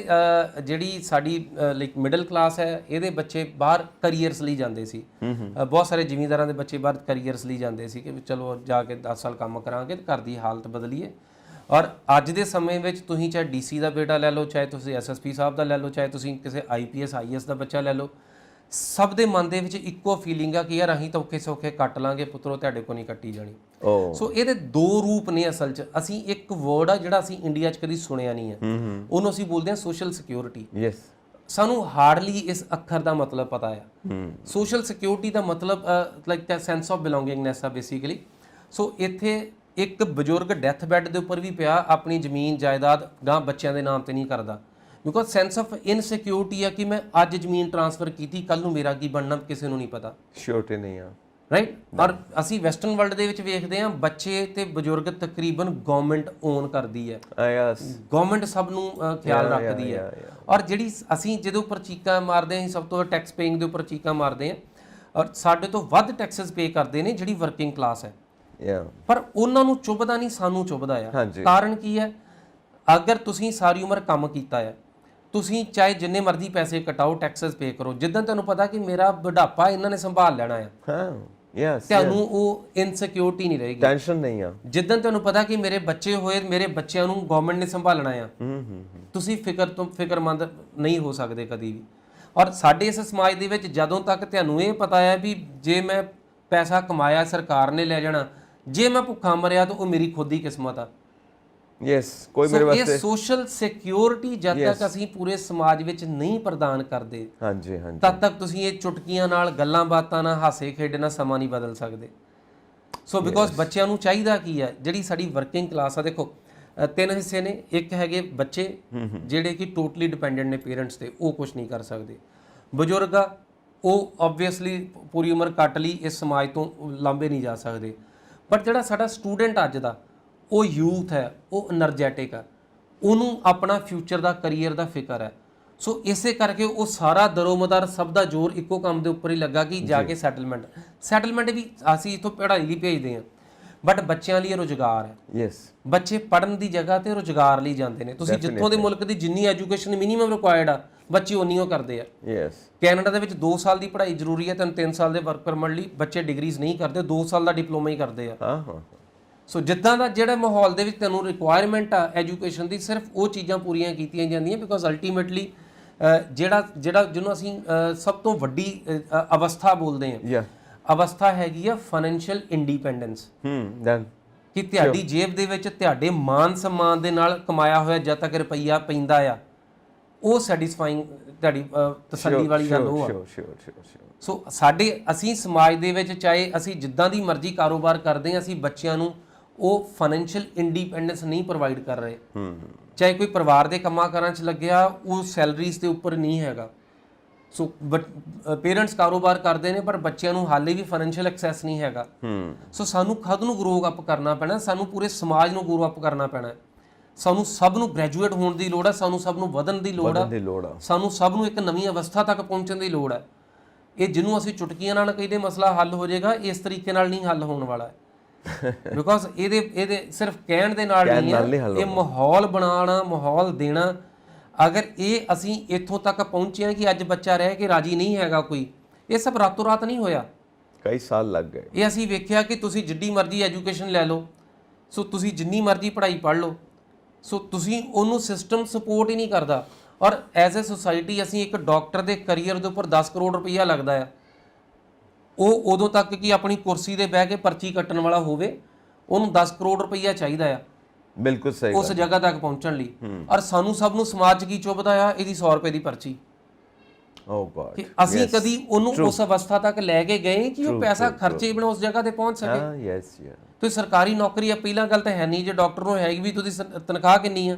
ਜਿਹੜੀ ਸਾਡੀ ਲਾਈਕ ਮਿਡਲ ਕਲਾਸ ਹੈ, ਇਹਦੇ ਬੱਚੇ ਬਾਹਰ ਕਰੀਅਰਸ ਲਈ ਜਾਂਦੇ ਸੀ। ਬਹੁਤ ਸਾਰੇ ਜ਼ਿਮੀਂਦਾਰਾਂ ਦੇ ਬੱਚੇ ਬਾਹਰ ਕਰੀਅਰਸ ਲਈ ਜਾਂਦੇ ਸੀ ਕਿ ਚਲੋ ਜਾ ਕੇ 10 ਸਾਲ ਕੰਮ ਕਰਾਂਗੇ ਤੇ ਘਰ ਦੀ ਹਾਲਤ ਬਦਲੀਏ। ਔਰ ਅੱਜ ਦੇ ਸਮੇਂ ਵਿੱਚ ਤੁਸੀਂ ਚਾਹੇ ਡੀਸੀ ਦਾ ਬੇਟਾ ਲੈ ਲਓ, ਚਾਹੇ ਤੁਸੀਂ ਐਸਐਸਪੀ ਸਾਹਿਬ ਦਾ ਲੈ ਲਓ, ਚਾਹੇ ਤੁਸੀਂ ਕਿਸੇ ਆਈਪੀਐਸ ਆਈਐਸ ਦਾ ਬੱਚਾ ਲੈ ਲਓ, ਸਭ ਦੇ ਮਨ ਦੇ ਵਿੱਚ ਇੱਕੋ ਫੀਲਿੰਗ ਆ ਕਿ ਯਾਰ ਅਸੀਂ ਤਾਂ ਔਖੇ ਸੌਖੇ ਕੱਟ ਲਾਂਗੇ ਪੁੱਤਰੋ, ਤੁਹਾਡੇ ਕੋਲ ਨਹੀਂ ਕੱਟੀ ਜਾਣੀ। ਸੋ ਇਹਦੇ 2 ਰੂਪ ਨੇ ਅਸਲ 'ਚ। ਅਸੀਂ ਇੱਕ ਵਰਡ ਆ ਜਿਹੜਾ ਅਸੀਂ ਇੰਡੀਆ 'ਚ ਕਦੀ ਸੁਣਿਆ ਨਹੀਂ ਹੈ, ਉਹਨੂੰ ਅਸੀਂ ਬੋਲਦੇ ਹਾਂ ਸੋਸ਼ਲ ਸਿਕਿਉਰਿਟੀ। ਯੈਸ। ਸਾਨੂੰ ਹਾਰਡਲੀ ਇਸ ਅੱਖਰ ਦਾ ਮਤਲਬ ਪਤਾ ਆ। ਸੋਸ਼ਲ ਸਿਕਿਉਰਿਟੀ ਦਾ ਮਤਲਬ ਲਾਈਕ ਦਾ ਸੈਂਸ ਆਫ ਬਿਲੋਂਗਿੰਗਨੈਸ ਆ ਬੇਸਿਕਲੀ। ਸੋ ਇੱਥੇ ਇੱਕ ਬਜ਼ੁਰਗ ਡੈਥ ਬੈੱਡ ਦੇ ਉੱਪਰ ਵੀ ਪਿਆ, ਆਪਣੀ ਜ਼ਮੀਨ ਜਾਇਦਾਦ ਗਾਂ ਬੱਚਿਆਂ ਦੇ ਨਾਮ ਤੇ ਨਹੀਂ ਕਰਦਾ, ਬਿਕਾਜ਼ ਸੈਂਸ ਆਫ ਇਨਸਿਕਿਉਰਿਟੀ ਆ ਕਿ ਮੈਂ ਅੱਜ ਜ਼ਮੀਨ ਟ੍ਰਾਂਸਫਰ ਕੀਤੀ, ਕੱਲ ਨੂੰ ਮੇਰਾ ਕੀ ਬਣਨਾ ਕਿਸੇ ਨੂੰ ਨਹੀਂ ਪਤਾ। ਸ਼ੋਰਟੀ ਨਹੀਂ ਆ, ਰਾਈਟ। ਔਰ ਅਸੀਂ ਵੈਸਟਰਨ ਵਰਲਡ ਦੇ ਵਿੱਚ ਵੇਖਦੇ ਹਾਂ ਬੱਚੇ ਤੇ ਬਜ਼ੁਰਗ ਤਕਰੀਬਨ ਗਵਰਨਮੈਂਟ ਓਨ ਕਰਦੀ ਹੈ। ਗਵਰਨਮੈਂਟ ਸਭ ਨੂੰ ਖਿਆਲ ਰੱਖਦੀ ਹੈ। ਔਰ ਜਿਹੜੀ ਅਸੀਂ ਜਿਹਦੇ ਉੱਪਰ ਚੀਕਾਂ ਮਾਰਦੇ ਹਾਂ, ਸਭ ਤੋਂ ਟੈਕਸ ਪੇਇੰਗ ਦੇ ਉੱਪਰ ਚੀਕਾਂ ਮਾਰਦੇ ਹਾਂ, ਔਰ ਸਾਡੇ ਤੋਂ ਵੱਧ ਟੈਕਸਸ ਪੇ ਕਰਦੇ ਨੇ ਜਿਹੜੀ ਵਰਕਿੰਗ ਕਲਾਸ ਹੈ। ਪਰ ਉਹਨਾਂ ਨੂੰ ਚੁੱਭਦਾ ਨਹੀਂ, ਸਾਨੂੰ ਚੁੱਭਦਾ ਆ। ਕਾਰਨ ਕੀ ਹੈ? ਅਗਰ ਤੁਸੀਂ ਸਾਰੀ ਉਮਰ ਕੰਮ ਕੀਤਾ ਹੈ, ਤੁਸੀਂ ਚਾਹੇ ਜਿੰਨੇ ਮਰਜ਼ੀ ਪੈਸੇ ਕਟਾਓ, ਟੈਕਸਸ ਪੇ ਕਰੋ, ਜਿੱਦਾਂ ਤੁਹਾਨੂੰ ਪਤਾ ਕਿ ਮੇਰਾ ਬੁਢਾਪਾ ਇਹਨਾਂ ਨੇ ਸੰਭਾਲ ਲੈਣਾ ਆ, ਤੁਹਾਨੂੰ ਉਹ ਇਨਸਿਕਿਉਰਿਟੀ ਨਹੀਂ ਰਹੇਗੀ, ਟੈਨਸ਼ਨ ਨਹੀਂ ਆ। ਜਿੱਦਾਂ ਤੁਹਾਨੂੰ ਪਤਾ ਕਿ ਮੇਰੇ ਬੱਚੇ ਹੋਏ, ਮੇਰੇ ਬੱਚਿਆਂ ਨੂੰ ਗਵਰਨਮੈਂਟ ਨੇ ਸੰਭਾਲਣਾ ਆ, ਤੁਸੀਂ ਫਿਕਰਮੰਦ ਨਹੀਂ ਹੋ ਸਕਦੇ ਕਦੀ ਵੀ। ਔਰ ਸਾਡੇ ਇਸ ਸਮਾਜ ਦੇ ਵਿੱਚ ਜਦੋਂ ਤੱਕ ਤੁਹਾਨੂੰ ਇਹ ਪਤਾ ਹੈ ਵੀ ਜੇ ਮੈਂ ਪੈਸਾ ਕਮਾਇਆ ਸਰਕਾਰ ਨੇ ਲੈ ਜਾਣਾ, ਜੇ ਮੈਂ ਭੁੱਖਾ ਮਰਿਆ ਤਾਂ ਉਹ ਮੇਰੀ ਖੁਦ ਦੀ ਕਿਸਮਤ ਆ, ਯੈਸ ਕੋਈ ਮੇਰੇ ਸੋ ਇਹ ਵਾਸਤੇ ਸੋਸ਼ਲ ਸਿਕਿਉਰਿਟੀ ਜਦ ਤੱਕ ਅਸੀਂ ਪੂਰੇ ਸਮਾਜ ਵਿੱਚ ਨਹੀਂ ਪ੍ਰਦਾਨ ਕਰਦੇ ਹਾਂਜੀ ਹਾਂਜੀ ਤਦ ਤੱਕ ਤੁਸੀਂ ਇਹ ਚੁਟਕੀਆਂ ਨਾਲ, ਗੱਲਾਂ ਬਾਤਾਂ ਨਾਲ, ਹਾਸੇ ਖੇਡੇ ਨਾਲ ਸਮਾਂ ਨਹੀਂ ਬਦਲ ਸਕਦੇ। ਸੋ ਬਿਕੋਜ਼ ਬੱਚਿਆਂ ਨੂੰ ਚਾਹੀਦਾ ਕੀ ਹੈ, ਜਿਹੜੀ ਸਾਡੀ ਵਰਕਿੰਗ ਕਲਾਸ ਆ, ਦੇਖੋ ਤਿੰਨ ਹਿੱਸੇ ਨੇ। ਇੱਕ ਹੈਗੇ ਬੱਚੇ ਜਿਹੜੇ ਕਿ ਟੋਟਲੀ ਡਿਪੈਂਡੈਂਟ ਨੇ ਪੇਰੈਂਟਸ ਤੇ, ਉਹ ਕੁਝ ਨਹੀਂ ਕਰ ਸਕਦੇ। ਬਜ਼ੁਰਗ ਆ, ਉਹ ਆਬਵੀਅਸਲੀ ਪੂਰੀ ਉਮਰ ਕੱਟ ਲਈ, ਇਸ ਸਮਾਜ ਤੋਂ ਲਾਂਭੇ ਨਹੀਂ ਜਾ ਸਕਦੇ। ਬਟ ਜਿਹੜਾ ਸਾਡਾ ਸਟੂਡੈਂਟ ਅੱਜ ਦਾ, ਉਹ ਯੂਥ ਹੈ, ਉਹ એનર્ਜੈਟਿਕ ਆ, ਉਹਨੂੰ ਆਪਣਾ ਫਿਊਚਰ ਦਾ, ਕਰੀਅਰ ਦਾ ਫਿਕਰ ਹੈ। ਸੋ ਇਸੇ ਕਰਕੇ ਉਹ ਸਾਰਾ ਦਰੋਮਦਾਰ ਸਭ ਦਾ ਜ਼ੋਰ ਇੱਕੋ ਕੰਮ ਦੇ ਉੱਪਰ ਹੀ ਲੱਗਾ ਕਿ ਜਾ ਕੇ ਸੈਟਲਮੈਂਟ ਵੀ ਅਸੀਂ ਇਥੋਂ ਪੜ੍ਹਾਈ ਲਈ ਭੇਜਦੇ ਹਾਂ, ਬਟ ਬੱਚਿਆਂ ਲਈ ਰੁਜ਼ਗਾਰ ਹੈ। ਯੈਸ ਬੱਚੇ ਪੜਨ ਦੀ ਜਗ੍ਹਾ ਤੇ ਰੁਜ਼ਗਾਰ ਲਈ ਜਾਂਦੇ ਨੇ। ਤੁਸੀਂ ਜਿੱਥੋਂ ਦੇ ਮੁਲਕ ਦੀ ਜਿੰਨੀ ਐਜੂਕੇਸ਼ਨ ਮਿਨੀਮਮ ਰਿਕੁਆਇਰਡ ਆ, ਬੱਚੇ ਉਨੀ ਉਹ ਕਰਦੇ ਆ। ਯੈਸ ਕੈਨੇਡਾ ਦੇ ਵਿੱਚ 2 ਸਾਲ ਦੀ ਪੜ੍ਹਾਈ ਜ਼ਰੂਰੀ ਹੈ, 3 ਸਾਲ ਦੇ ਵਰਕ ਪਰਮਿਟ ਲਈ ਬੱਚੇ ਡਿਗਰੀਜ਼ ਨਹੀਂ ਕਰਦੇ, 2 ਸਾਲ ਦਾ ਡਿਪਲੋਮਾ ਹੀ ਕਰਦੇ ਆ। ਹਾਂ ਹਾਂ ਸੋ ਜਿੱਦਾਂ ਦਾ ਜਿਹੜਾ ਮਾਹੌਲ ਦੇ ਵਿੱਚ ਤੁਹਾਨੂੰ ਰਿਕੁਆਇਰਮੈਂਟ ਆ ਐਜੂਕੇਸ਼ਨ ਦੀ, ਸਿਰਫ ਉਹ ਚੀਜ਼ਾਂ ਪੂਰੀਆਂ ਕੀਤੀਆਂ ਜਾਂਦੀਆਂ। ਬਿਕੋਜ਼ ਅਲਟੀਮੇਟਲੀ ਜਿਹਨੂੰ ਅਸੀਂ ਸਭ ਤੋਂ ਵੱਡੀ ਅਵਸਥਾ ਬੋਲਦੇ ਹਾਂ, ਯਾ ਅਵਸਥਾ ਹੈਗੀ ਆ ਫਾਈਨੈਂਸ਼ੀਅਲ ਇੰਡੀਪੈਂਡੈਂਸ। ਦੈਨ ਕਿ ਤੁਹਾਡੀ ਜੇਬ ਦੇ ਵਿੱਚ ਤੁਹਾਡੇ ਮਾਨ ਸਨਮਾਨ ਦੇ ਨਾਲ ਕਮਾਇਆ ਹੋਇਆ ਜਦ ਤੱਕ ਰੁਪਈਆ ਪੈਂਦਾ ਆ, ਉਹ ਸੈਟੀਸਫਾਈਂਗ ਤੁਹਾਡੀ ਤਸੱਲੀ ਵਾਲੀ ਗੱਲ ਉਹ ਆ। ਸੋ ਅਸੀਂ ਸਮਾਜ ਦੇ ਵਿੱਚ ਚਾਹੇ ਅਸੀਂ ਜਿੱਦਾਂ ਦੀ ਮਰਜ਼ੀ ਕਾਰੋਬਾਰ ਕਰਦੇ ਹਾਂ, ਅਸੀਂ ਬੱਚਿਆਂ ਨੂੰ ਉਹ ਫਾਈਨੈਂਸ਼ੀਅਲ ਇੰਡੀਪੈਂਡੈਂਸ ਨਹੀਂ ਪ੍ਰੋਵਾਈਡ ਕਰ ਰਹੇ। ਚਾਹੇ ਕੋਈ ਪਰਿਵਾਰ ਦੇ ਕੰਮਾਂ ਕਾਰਾਂ 'ਚ ਲੱਗਿਆ, ਉਹ ਸੈਲਰੀਜ਼ ਦੇ ਉੱਪਰ ਨਹੀਂ ਹੈਗਾ। ਸੋ ਪੇਰੈਂਟਸ ਕਾਰੋਬਾਰ ਕਰਦੇ ਨੇ, ਪਰ ਬੱਚਿਆਂ ਨੂੰ ਹਾਲੇ ਵੀ ਫਾਈਨੈਂਸ਼ੀਅਲ ਐਕਸੈਸ ਨਹੀਂ ਹੈਗਾ। ਸੋ ਸਾਨੂੰ ਖੁਦ ਨੂੰ ਗਰੋ ਅਪ ਕਰਨਾ ਪੈਣਾ, ਸਾਨੂੰ ਪੂਰੇ ਸਮਾਜ ਨੂੰ ਗਰੋ ਅਪ ਕਰਨਾ ਪੈਣਾ। ਸਾਨੂੰ ਸਭ ਨੂੰ ਗ੍ਰੈਜੂਏਟ ਹੋਣ ਦੀ ਲੋੜ ਹੈ, ਸਾਨੂੰ ਸਭ ਨੂੰ ਵਧਣ ਦੀ ਲੋੜ ਆ, ਸਾਨੂੰ ਸਭ ਨੂੰ ਇੱਕ ਨਵੀਂ ਅਵਸਥਾ ਤੱਕ ਪਹੁੰਚਣ ਦੀ ਲੋੜ ਹੈ। ਇਹ ਜਿਹਨੂੰ ਅਸੀਂ ਚੁਟਕੀਆਂ ਨਾਲ ਕਹਿੰਦੇ ਮਸਲਾ ਹੱਲ ਹੋ ਜਾਏਗਾ, ਇਸ ਤਰੀਕੇ ਨਾਲ ਨਹੀਂ ਹੱਲ ਹੋਣ ਵਾਲਾ। ਬਿਕੋਜ਼ ਇਹਦੇ ਸਿਰਫ ਕਹਿਣ ਦੇ ਨਾਲ ਨਹੀਂ ਹੈ, ਇਹ ਮਾਹੌਲ ਬਣਾਉਣਾ, ਮਾਹੌਲ ਦੇਣਾ। ਅਗਰ ਇਹ ਅਸੀਂ ਇੱਥੋਂ ਤੱਕ ਪਹੁੰਚੇ ਹਾਂ ਕਿ ਅੱਜ ਬੱਚਾ ਰਹਿ ਕੇ ਰਾਜੀ ਨਹੀਂ ਹੈਗਾ ਕੋਈ, ਇਹ ਸਭ ਰਾਤੋਂ ਰਾਤ ਨਹੀਂ ਹੋਇਆ, ਕਈ ਸਾਲ ਲੱਗ ਗਏ। ਇਹ ਅਸੀਂ ਵੇਖਿਆ ਕਿ ਤੁਸੀਂ ਜਿੱਡੀ ਮਰਜ਼ੀ ਐਜੂਕੇਸ਼ਨ ਲੈ ਲਓ, ਸੋ ਤੁਸੀਂ ਜਿੰਨੀ ਮਰਜ਼ੀ ਪੜ੍ਹਾਈ ਪੜ੍ਹ ਲਓ, ਸੋ ਤੁਸੀਂ ਉਹਨੂੰ ਸਿਸਟਮ ਸਪੋਰਟ ਹੀ ਨਹੀਂ ਕਰਦਾ। ਔਰ ਐਜ਼ ਅ ਸੁਸਾਇਟੀ ਅਸੀਂ ਇੱਕ ਡਾਕਟਰ ਦੇ ਕਰੀਅਰ ਦੇ ਉੱਪਰ 10 ਕਰੋੜ ਰੁਪਈਆ ਲੱਗਦਾ ਆ, ਉਹ ਉਦੋਂ ਤੱਕ ਕਿ ਆਪਣੀ ਕੁਰਸੀ ਤੇ ਬਹਿ ਕੇ ਪਰਚੀ ਕੱਟਣ ਵਾਲਾ ਹੋਵੇ, ਉਹਨੂੰ 10 ਕਰੋੜ ਰੁਪਈਆ ਚਾਹੀਦਾ ਆ ਬਿਲਕੁਲ ਸਹੀ ਉਸ ਜਗ੍ਹਾ ਤੱਕ ਪਹੁੰਚਣ ਲਈ। ਔਰ ਸਾਨੂੰ ਸਭ ਨੂੰ ਸਮਾਜ 'ਚ ਕੀ ਚੁੱਭਦਾ ਆ, ਇਹਦੀ 100 ਰੁਪਏ ਦੀ ਪਰਚੀ। ਓ ਗॉड, ਕਿ ਅਸੀਂ ਕਦੀ ਉਹਨੂੰ ਉਸ ਅਵਸਥਾ ਤੱਕ ਲੈ ਕੇ ਗਏ ਕਿ ਉਹ ਪੈਸਾ ਖਰਚੇ ਬਿਨਾਂ ਉਸ ਜਗ੍ਹਾ ਤੇ ਪਹੁੰਚ ਸਕੇ। ਹਾਂ ਯੈਸ ਯਾ ਤੁਸੀਂ ਸਰਕਾਰੀ ਨੌਕਰੀ ਆ, ਪਹਿਲਾਂ ਗੱਲ ਤਾਂ ਹੈ ਨਹੀਂ, ਜੇ ਡਾਕਟਰ ਨੂੰ ਹੈਗੀ ਵੀ ਤੁਸੀਂ ਤਨਖਾਹ ਕਿੰਨੀ ਆ?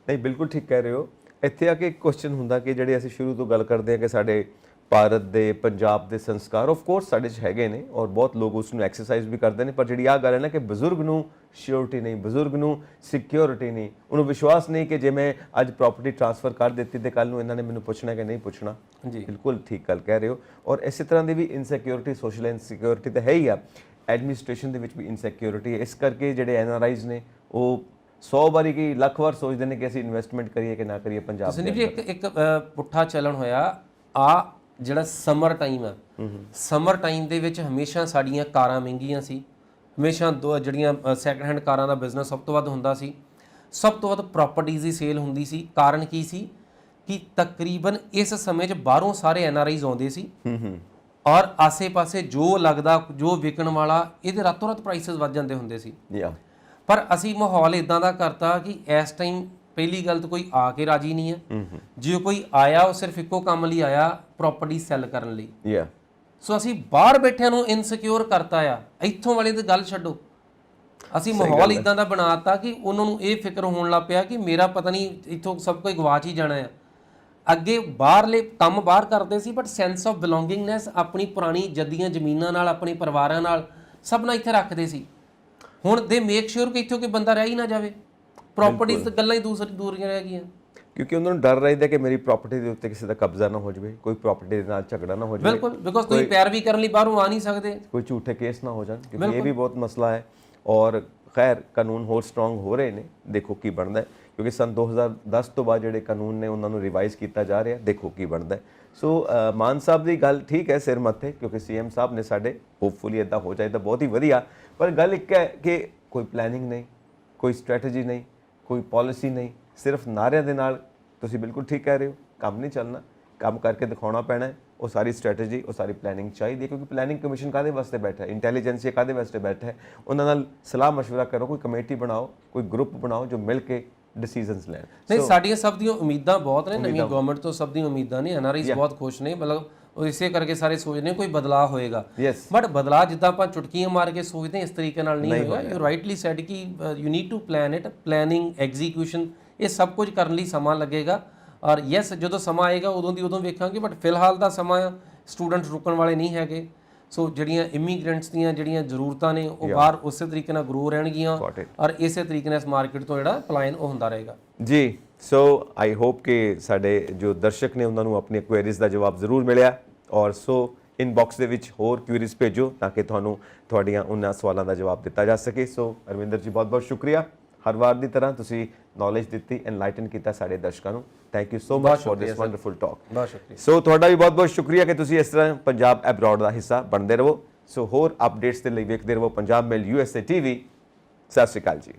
ਨਹੀਂ ਬਿਲਕੁਲ ਠੀਕ ਕਹਿ ਰਹੇ ਹੋ। ਇੱਥੇ ਆ ਕੇ ਇੱਕ ਕੁਐਸਚਨ ਹੁੰਦਾ ਕਿ ਜਿਹੜੇ ਅਸੀਂ ਸ਼ੁਰੂ ਤੋਂ ਗੱਲ ਕਰਦੇ ਹਾਂ ਕਿ ਸਾਡੇ ਭਾਰਤ ਦੇ, ਪੰਜਾਬ ਦੇ ਸੰਸਕਾਰ ਆਫ ਕੋਰਸ ਸਾਡੇ 'ਚ ਹੈਗੇ ਨੇ ਔਰ ਬਹੁਤ ਲੋਕ ਉਸ ਨੂੰ ਐਕਸਰਸਾਈਜ਼ ਵੀ ਕਰਦੇ ਨੇ, ਪਰ ਜਿਹੜੀ ਆ ਗੱਲ ਹੈ ਨਾ ਕਿ ਬਜ਼ੁਰਗ ਨੂੰ ਸ਼ਿਓਰਿਟੀ ਨਹੀਂ, ਬਜ਼ੁਰਗ ਨੂੰ ਸਿਕਿਉਰਿਟੀ ਨਹੀਂ, ਉਹਨੂੰ ਵਿਸ਼ਵਾਸ ਨਹੀਂ ਕਿ ਜੇ ਮੈਂ ਅੱਜ ਪ੍ਰਾਪਰਟੀ ਟ੍ਰਾਂਸਫਰ ਕਰ ਦਿੱਤੀ ਤੇ ਕੱਲ ਨੂੰ ਇਹਨਾਂ ਨੇ ਮੈਨੂੰ ਪੁੱਛਣਾ ਕਿ ਨਹੀਂ ਪੁੱਛਣਾ। ਜੀ ਬਿਲਕੁਲ ਠੀਕ ਗੱਲ ਕਹਿ ਰਹੇ ਹੋ। ਔਰ ਇਸੇ ਤਰ੍ਹਾਂ ਦੀ ਵੀ ਇਨਸਿਕਿਉਰਿਟੀ, ਸੋਸ਼ਲ ਇਨਸਿਕਿਉਰਿਟੀ ਤਾਂ ਹੈ ਹੀ ਆ, ਐਡਮਿਨਿਸਟ੍ਰੇਸ਼ਨ ਦੇ ਵਿੱਚ ਵੀ ਇਨਸਿਕਿਉਰਿਟੀ ਹੈ। ਇਸ ਕਰਕੇ ਜਿਹੜੇ ਐਨਆਰਆਈਜ਼ ਨੇ ਉਹ 100 ਵਾਰੀ ਕੀ ਲੱਖ ਵਾਰ ਸੋਚਦੇ ਨੇ ਕਿ ਅਸੀਂ ਇਨਵੈਸਟਮੈਂਟ ਕਰੀਏ ਕਿ ਨਾ ਕਰੀਏ ਪੰਜਾਬ ਦੇ। ਸੰਦੀਪ ਜੀ ਇੱਕ ਪੁੱਠਾ ਚੱਲਣ ਹੋਇਆ ਆ ਜਿਹੜਾ ਸਮਰ ਟਾਈਮ ਆ, ਸਮਰ ਟਾਈਮ ਦੇ ਵਿੱਚ ਹਮੇਸ਼ਾ ਸਾਡੀਆਂ ਕਾਰਾਂ ਮਹਿੰਗੀਆਂ ਸੀ, ਹਮੇਸ਼ਾ ਜਿਹੜੀਆਂ ਸੈਕੰਡ ਹੈਂਡ ਕਾਰਾਂ ਦਾ ਬਿਜ਼ਨਸ ਸਭ ਤੋਂ ਵੱਧ ਹੁੰਦਾ ਸੀ, ਸਭ ਤੋਂ ਵੱਧ ਪ੍ਰਾਪਰਟੀਜ਼ ਦੀ ਸੇਲ ਹੁੰਦੀ ਸੀ। ਕਾਰਨ ਕੀ ਸੀ ਕਿ ਤਕਰੀਬਨ ਇਸ ਸਮੇਂ 'ਚ ਬਾਹਰੋਂ ਸਾਰੇ ਐਨਆਰਆਈਜ਼ ਆਉਂਦੇ ਸੀ ਔਰ ਆਸੇ-ਪਾਸੇ ਜੋ ਲੱਗਦਾ, ਜੋ ਵਿਕਣ ਵਾਲਾ, ਇਹਦੇ ਰਾਤੋਂ ਰਾਤ ਪ੍ਰਾਈਸਿਸ ਵੱਧ ਜਾਂਦੇ ਹੁੰਦੇ ਸੀ। ਪਰ ਅਸੀਂ ਮਾਹੌਲ ਇਦਾਂ ਦਾ ਕਰਤਾ ਕਿ ਇਸ ਟਾਈਮ ਪਹਿਲੀ ਗੱਲ ਤਾਂ ਕੋਈ ਆ ਕੇ ਰਾਜੀ ਨਹੀਂ ਹੈ। ਜੇ ਕੋਈ ਆਇਆ ਉਹ ਸਿਰਫ ਇੱਕੋ ਕੰਮ ਲਈ ਆਇਆ, ਪ੍ਰਾਪਰਟੀ ਸੈੱਲ ਕਰਨ ਲਈ। ਸੋ ਅਸੀਂ ਬਾਹਰ ਬੈਠਿਆਂ ਨੂੰ ਇਨਸਿਕਿਉਰ ਕਰਤਾ ਆ। ਇੱਥੋਂ ਵਾਲੇ ਦੀ ਗੱਲ ਛੱਡੋ, ਅਸੀਂ ਮਾਹੌਲ ਇਦਾਂ ਦਾ ਬਣਾਤਾ ਕਿ ਉਹਨਾਂ ਨੂੰ ਇਹ ਫਿਕਰ ਹੋਣ ਲੱਗ ਪਿਆ ਕਿ ਮੇਰਾ ਪਤਾ ਨਹੀਂ ਇੱਥੋਂ ਸਭ ਕੁਝ ਗਵਾਚ ਹੀ ਜਾਣਾ ਆ। ਅੱਗੇ ਬਾਹਰਲੇ ਕੰਮ ਬਾਹਰ ਕਰਦੇ ਸੀ, ਬਟ ਸੈਂਸ ਆਫ ਬਿਲੋਂਗਿੰਗਨੈਸ ਆਪਣੀ ਪੁਰਾਣੀ ਜੱਦੀਆਂ ਜ਼ਮੀਨਾਂ ਨਾਲ, ਆਪਣੇ ਪਰਿਵਾਰਾਂ ਨਾਲ, ਸਭ ਨਾਲ ਇੱਥੇ ਰੱਖਦੇ ਸੀ। ਹੁਣ ਦੇ ਮੇਕ ਸ਼ੋਰ ਕਿ ਇੱਥੋਂ ਕੋਈ ਬੰਦਾ ਰਹਿ ਹੀ ਨਾ ਜਾਵੇ। ਪ੍ਰਾਪਰਟੀਜ਼ ਤਾਂ ਗੱਲਾਂ ਹੀ ਦੂਰੀਆਂ ਰਹਿ ਗਈਆਂ, ਕਿਉਂਕਿ ਉਹਨਾਂ ਨੂੰ ਡਰ ਰਹਿੰਦਾ ਕਿ ਮੇਰੀ ਪ੍ਰਾਪਰਟੀ ਦੇ ਉੱਤੇ ਕਿਸੇ ਦਾ ਕਬਜ਼ਾ ਨਾ ਹੋ ਜਾਵੇ, ਕੋਈ ਪ੍ਰਾਪਰਟੀ ਦੇ ਨਾਲ ਝਗੜਾ ਨਾ ਹੋ ਜਾਵੇ। ਬਿਲਕੁਲ, ਬਿਕੋਜ਼ ਤੁਸੀਂ ਪੈਰਵੀ ਕਰਨ ਲਈ ਬਾਹਰੋਂ ਆ ਨਹੀਂ ਸਕਦੇ, ਕੋਈ ਝੂਠੇ ਕੇਸ ਨਾ ਹੋ ਜਾਣ, ਕਿਉਂਕਿ ਇਹ ਵੀ ਬਹੁਤ ਮਸਲਾ ਹੈ। ਔਰ ਖੈਰ ਕਾਨੂੰਨ ਹੋਰ ਸਟਰੋਂਗ ਹੋ ਰਹੇ ਨੇ, ਦੇਖੋ ਕੀ ਬਣਦਾ ਹੈ, ਕਿਉਂਕਿ ਸਨ 2010 ਤੋਂ ਬਾਅਦ ਜਿਹੜੇ ਕਾਨੂੰਨ ਨੇ ਉਹਨਾਂ ਨੂੰ ਰਿਵਾਈਜ਼ ਕੀਤਾ ਜਾ ਰਿਹਾ, ਦੇਖੋ ਕੀ ਬਣਦਾ ਹੈ। ਸੋ ਮਾਨ ਸਾਹਿਬ ਦੀ ਗੱਲ ਠੀਕ ਹੈ ਸਿਰ ਮੱਥੇ, ਕਿਉਂਕਿ ਸੀਐਮ ਸਾਹਿਬ ਨੇ ਸਾਡੇ, ਹੋਪਫੁਲੀ ਇੱਦਾਂ ਹੋ ਜਾਏ ਤਾਂ ਬਹੁਤ ਹੀ ਵਧੀਆ। ਪਰ ਗੱਲ ਇੱਕ ਹੈ ਕਿ ਕੋਈ ਪਲੈਨਿੰਗ ਨਹੀਂ, ਕੋਈ ਸਟ੍ਰੈਟਜੀ ਨਹੀਂ, ਕੋਈ ਪਾਲਿਸੀ ਨਹੀਂ, ਸਿਰਫ ਨਾਰਿਆਂ ਦੇ ਨਾਲ। ਤੁਸੀਂ ਬਿਲਕੁਲ ਠੀਕ ਕਹਿ ਰਹੇ ਹੋ, ਕੰਮ ਨਹੀਂ ਚੱਲਣਾ, ਕੰਮ ਕਰਕੇ ਦਿਖਾਉਣਾ ਪੈਣਾ ਹੈ ਉਹ ਸਾਰੀ ਸਟ੍ਰੈਟਜੀ, ਉਹ ਸਾਰੀ ਪਲੈਨਿੰਗ ਚਾਹੀਦੀ ਹੈ, ਕਿਉਂਕਿ ਪਲੈਨਿੰਗ ਕਮਿਸ਼ਨ ਕਾਹਦੇ ਵਾਸਤੇ ਬੈਠਾ ਹੈ, ਇੰਟੈਲੀਜੈਂਸੀਆ ਕਾਹਦੇ ਵਾਸਤੇ ਬੈਠਾ ਹੈ। ਉਹਨਾਂ ਨਾਲ ਸਲਾਹ ਮਸ਼ਵਰਾ ਕਰੋ, ਕੋਈ ਕਮੇਟੀ ਬਣਾਓ, ਕੋਈ ਗਰੁੱਪ ਬਣਾਓ ਜੋ ਮਿਲ ਕੇ ਡਿਸੀਜਨਸ ਲੈਣ। ਨਹੀਂ, ਸਾਡੀਆਂ ਸਭ ਦੀਆਂ ਉਮੀਦਾਂ ਬਹੁਤ ਨੇ, ਨਵੀਂ ਗਵਰਨਮੈਂਟ ਤੋਂ ਸਭ ਦੀਆਂ ਉਮੀਦਾਂ ਨੇ, ਐਨਆਰਆਈਜ਼ ਬਹੁਤ ਖੁਸ਼ ਨੇ, ਮਤਲਬ ਉਹ ਇਸੇ ਕਰਕੇ ਸਾਰੇ ਸੋਚਦੇ ਨੇ ਕੋਈ ਬਦਲਾਅ ਹੋਏਗਾ। ਯੈਸ, ਬਟ ਬਦਲਾਅ ਜਿੱਦਾਂ ਆਪਾਂ ਚੁਟਕੀਆਂ ਮਾਰ ਕੇ ਸੋਚਦੇ ਇਸ ਤਰੀਕੇ ਨਾਲ ਨਹੀਂ ਹੋਏਗਾ। ਯੂ ਰਾਈਟਲੀ ਸੈਡ ਕਿ you need to plan it, planning, execution, ਇਹ ਸਭ ਕੁਝ ਕਰਨ ਲਈ ਸਮਾਂ ਲੱਗੇਗਾ। ਔਰ ਯੈਸ, ਜਦੋਂ ਸਮਾਂ ਆਏਗਾ ਉਦੋਂ ਦੀ ਉਦੋਂ ਵੇਖਾਂਗੇ, ਬਟ ਫਿਲਹਾਲ ਦਾ ਸਮਾਂ ਸਟੂਡੈਂਟ ਰੁਕਣ ਵਾਲੇ ਨਹੀਂ ਹੈਗੇ। ਸੋ ਜਿਹੜੀਆਂ ਇਮੀਗ੍ਰੈਂਟਸ ਦੀਆਂ ਜਿਹੜੀਆਂ ਜ਼ਰੂਰਤਾਂ ਨੇ ਉਹ ਬਾਹਰ ਉਸੇ ਤਰੀਕੇ ਨਾਲ ਗਰੋ ਰਹਿਣਗੀਆਂ ਔਰ ਇਸੇ ਤਰੀਕੇ ਨਾਲ ਇਸ ਮਾਰਕੀਟ ਤੋਂ ਜਿਹੜਾ ਪਲਾਇਨ ਉਹ ਹੁੰਦਾ ਰਹੇਗਾ ਜੀ। ਸੋ ਆਈ ਹੋਪ ਕਿ ਸਾਡੇ ਜੋ ਦਰਸ਼ਕ ਨੇ ਉਹਨਾਂ ਨੂੰ ਆਪਣੀਆਂ ਕੁਐਰੀਜ਼ ਦਾ ਜਵਾਬ ਜ਼ਰੂਰ ਮਿਲਿਆ। ਔਰ ਸੋ ਇਨਬਾਕਸ ਦੇ ਵਿੱਚ ਹੋਰ ਕੁਐਰੀਜ਼ ਭੇਜੋ ਤਾਂ ਕਿ ਤੁਹਾਨੂੰ ਤੁਹਾਡੀਆਂ ਉਹਨਾਂ ਸਵਾਲਾਂ ਦਾ ਜਵਾਬ ਦਿੱਤਾ ਜਾ ਸਕੇ। ਸੋ ਅਰਵਿੰਦਰ ਜੀ, ਬਹੁਤ ਬਹੁਤ ਸ਼ੁਕਰੀਆ। ਹਰ ਵਾਰ ਦੀ ਤਰ੍ਹਾਂ ਤੁਸੀਂ ਨੌਲੇਜ ਦਿੱਤੀ, ਐਨਲਾਈਟਨ ਕੀਤਾ ਸਾਡੇ ਦਰਸ਼ਕਾਂ ਨੂੰ। Thank you so much for this wonderful talk. ਬਹੁਤ ਸ਼ੁਕਰੀਆ। ਸੋ ਤੁਹਾਡਾ ਵੀ ਬਹੁਤ ਬਹੁਤ ਸ਼ੁਕਰੀਆ ਕਿ ਤੁਸੀਂ ਇਸ ਤਰ੍ਹਾਂ ਪੰਜਾਬ ਐਬਰੋਡ ਦਾ ਹਿੱਸਾ ਬਣਦੇ ਰਹੋ। ਸੋ ਹੋਰ ਅਪਡੇਟਸ ਦੇ ਲਈ ਵੇਖਦੇ ਰਹੋ ਪੰਜਾਬ ਮੇਲ USA TV। ਸਤਿ ਸ਼੍ਰੀ ਅਕਾਲ ਜੀ।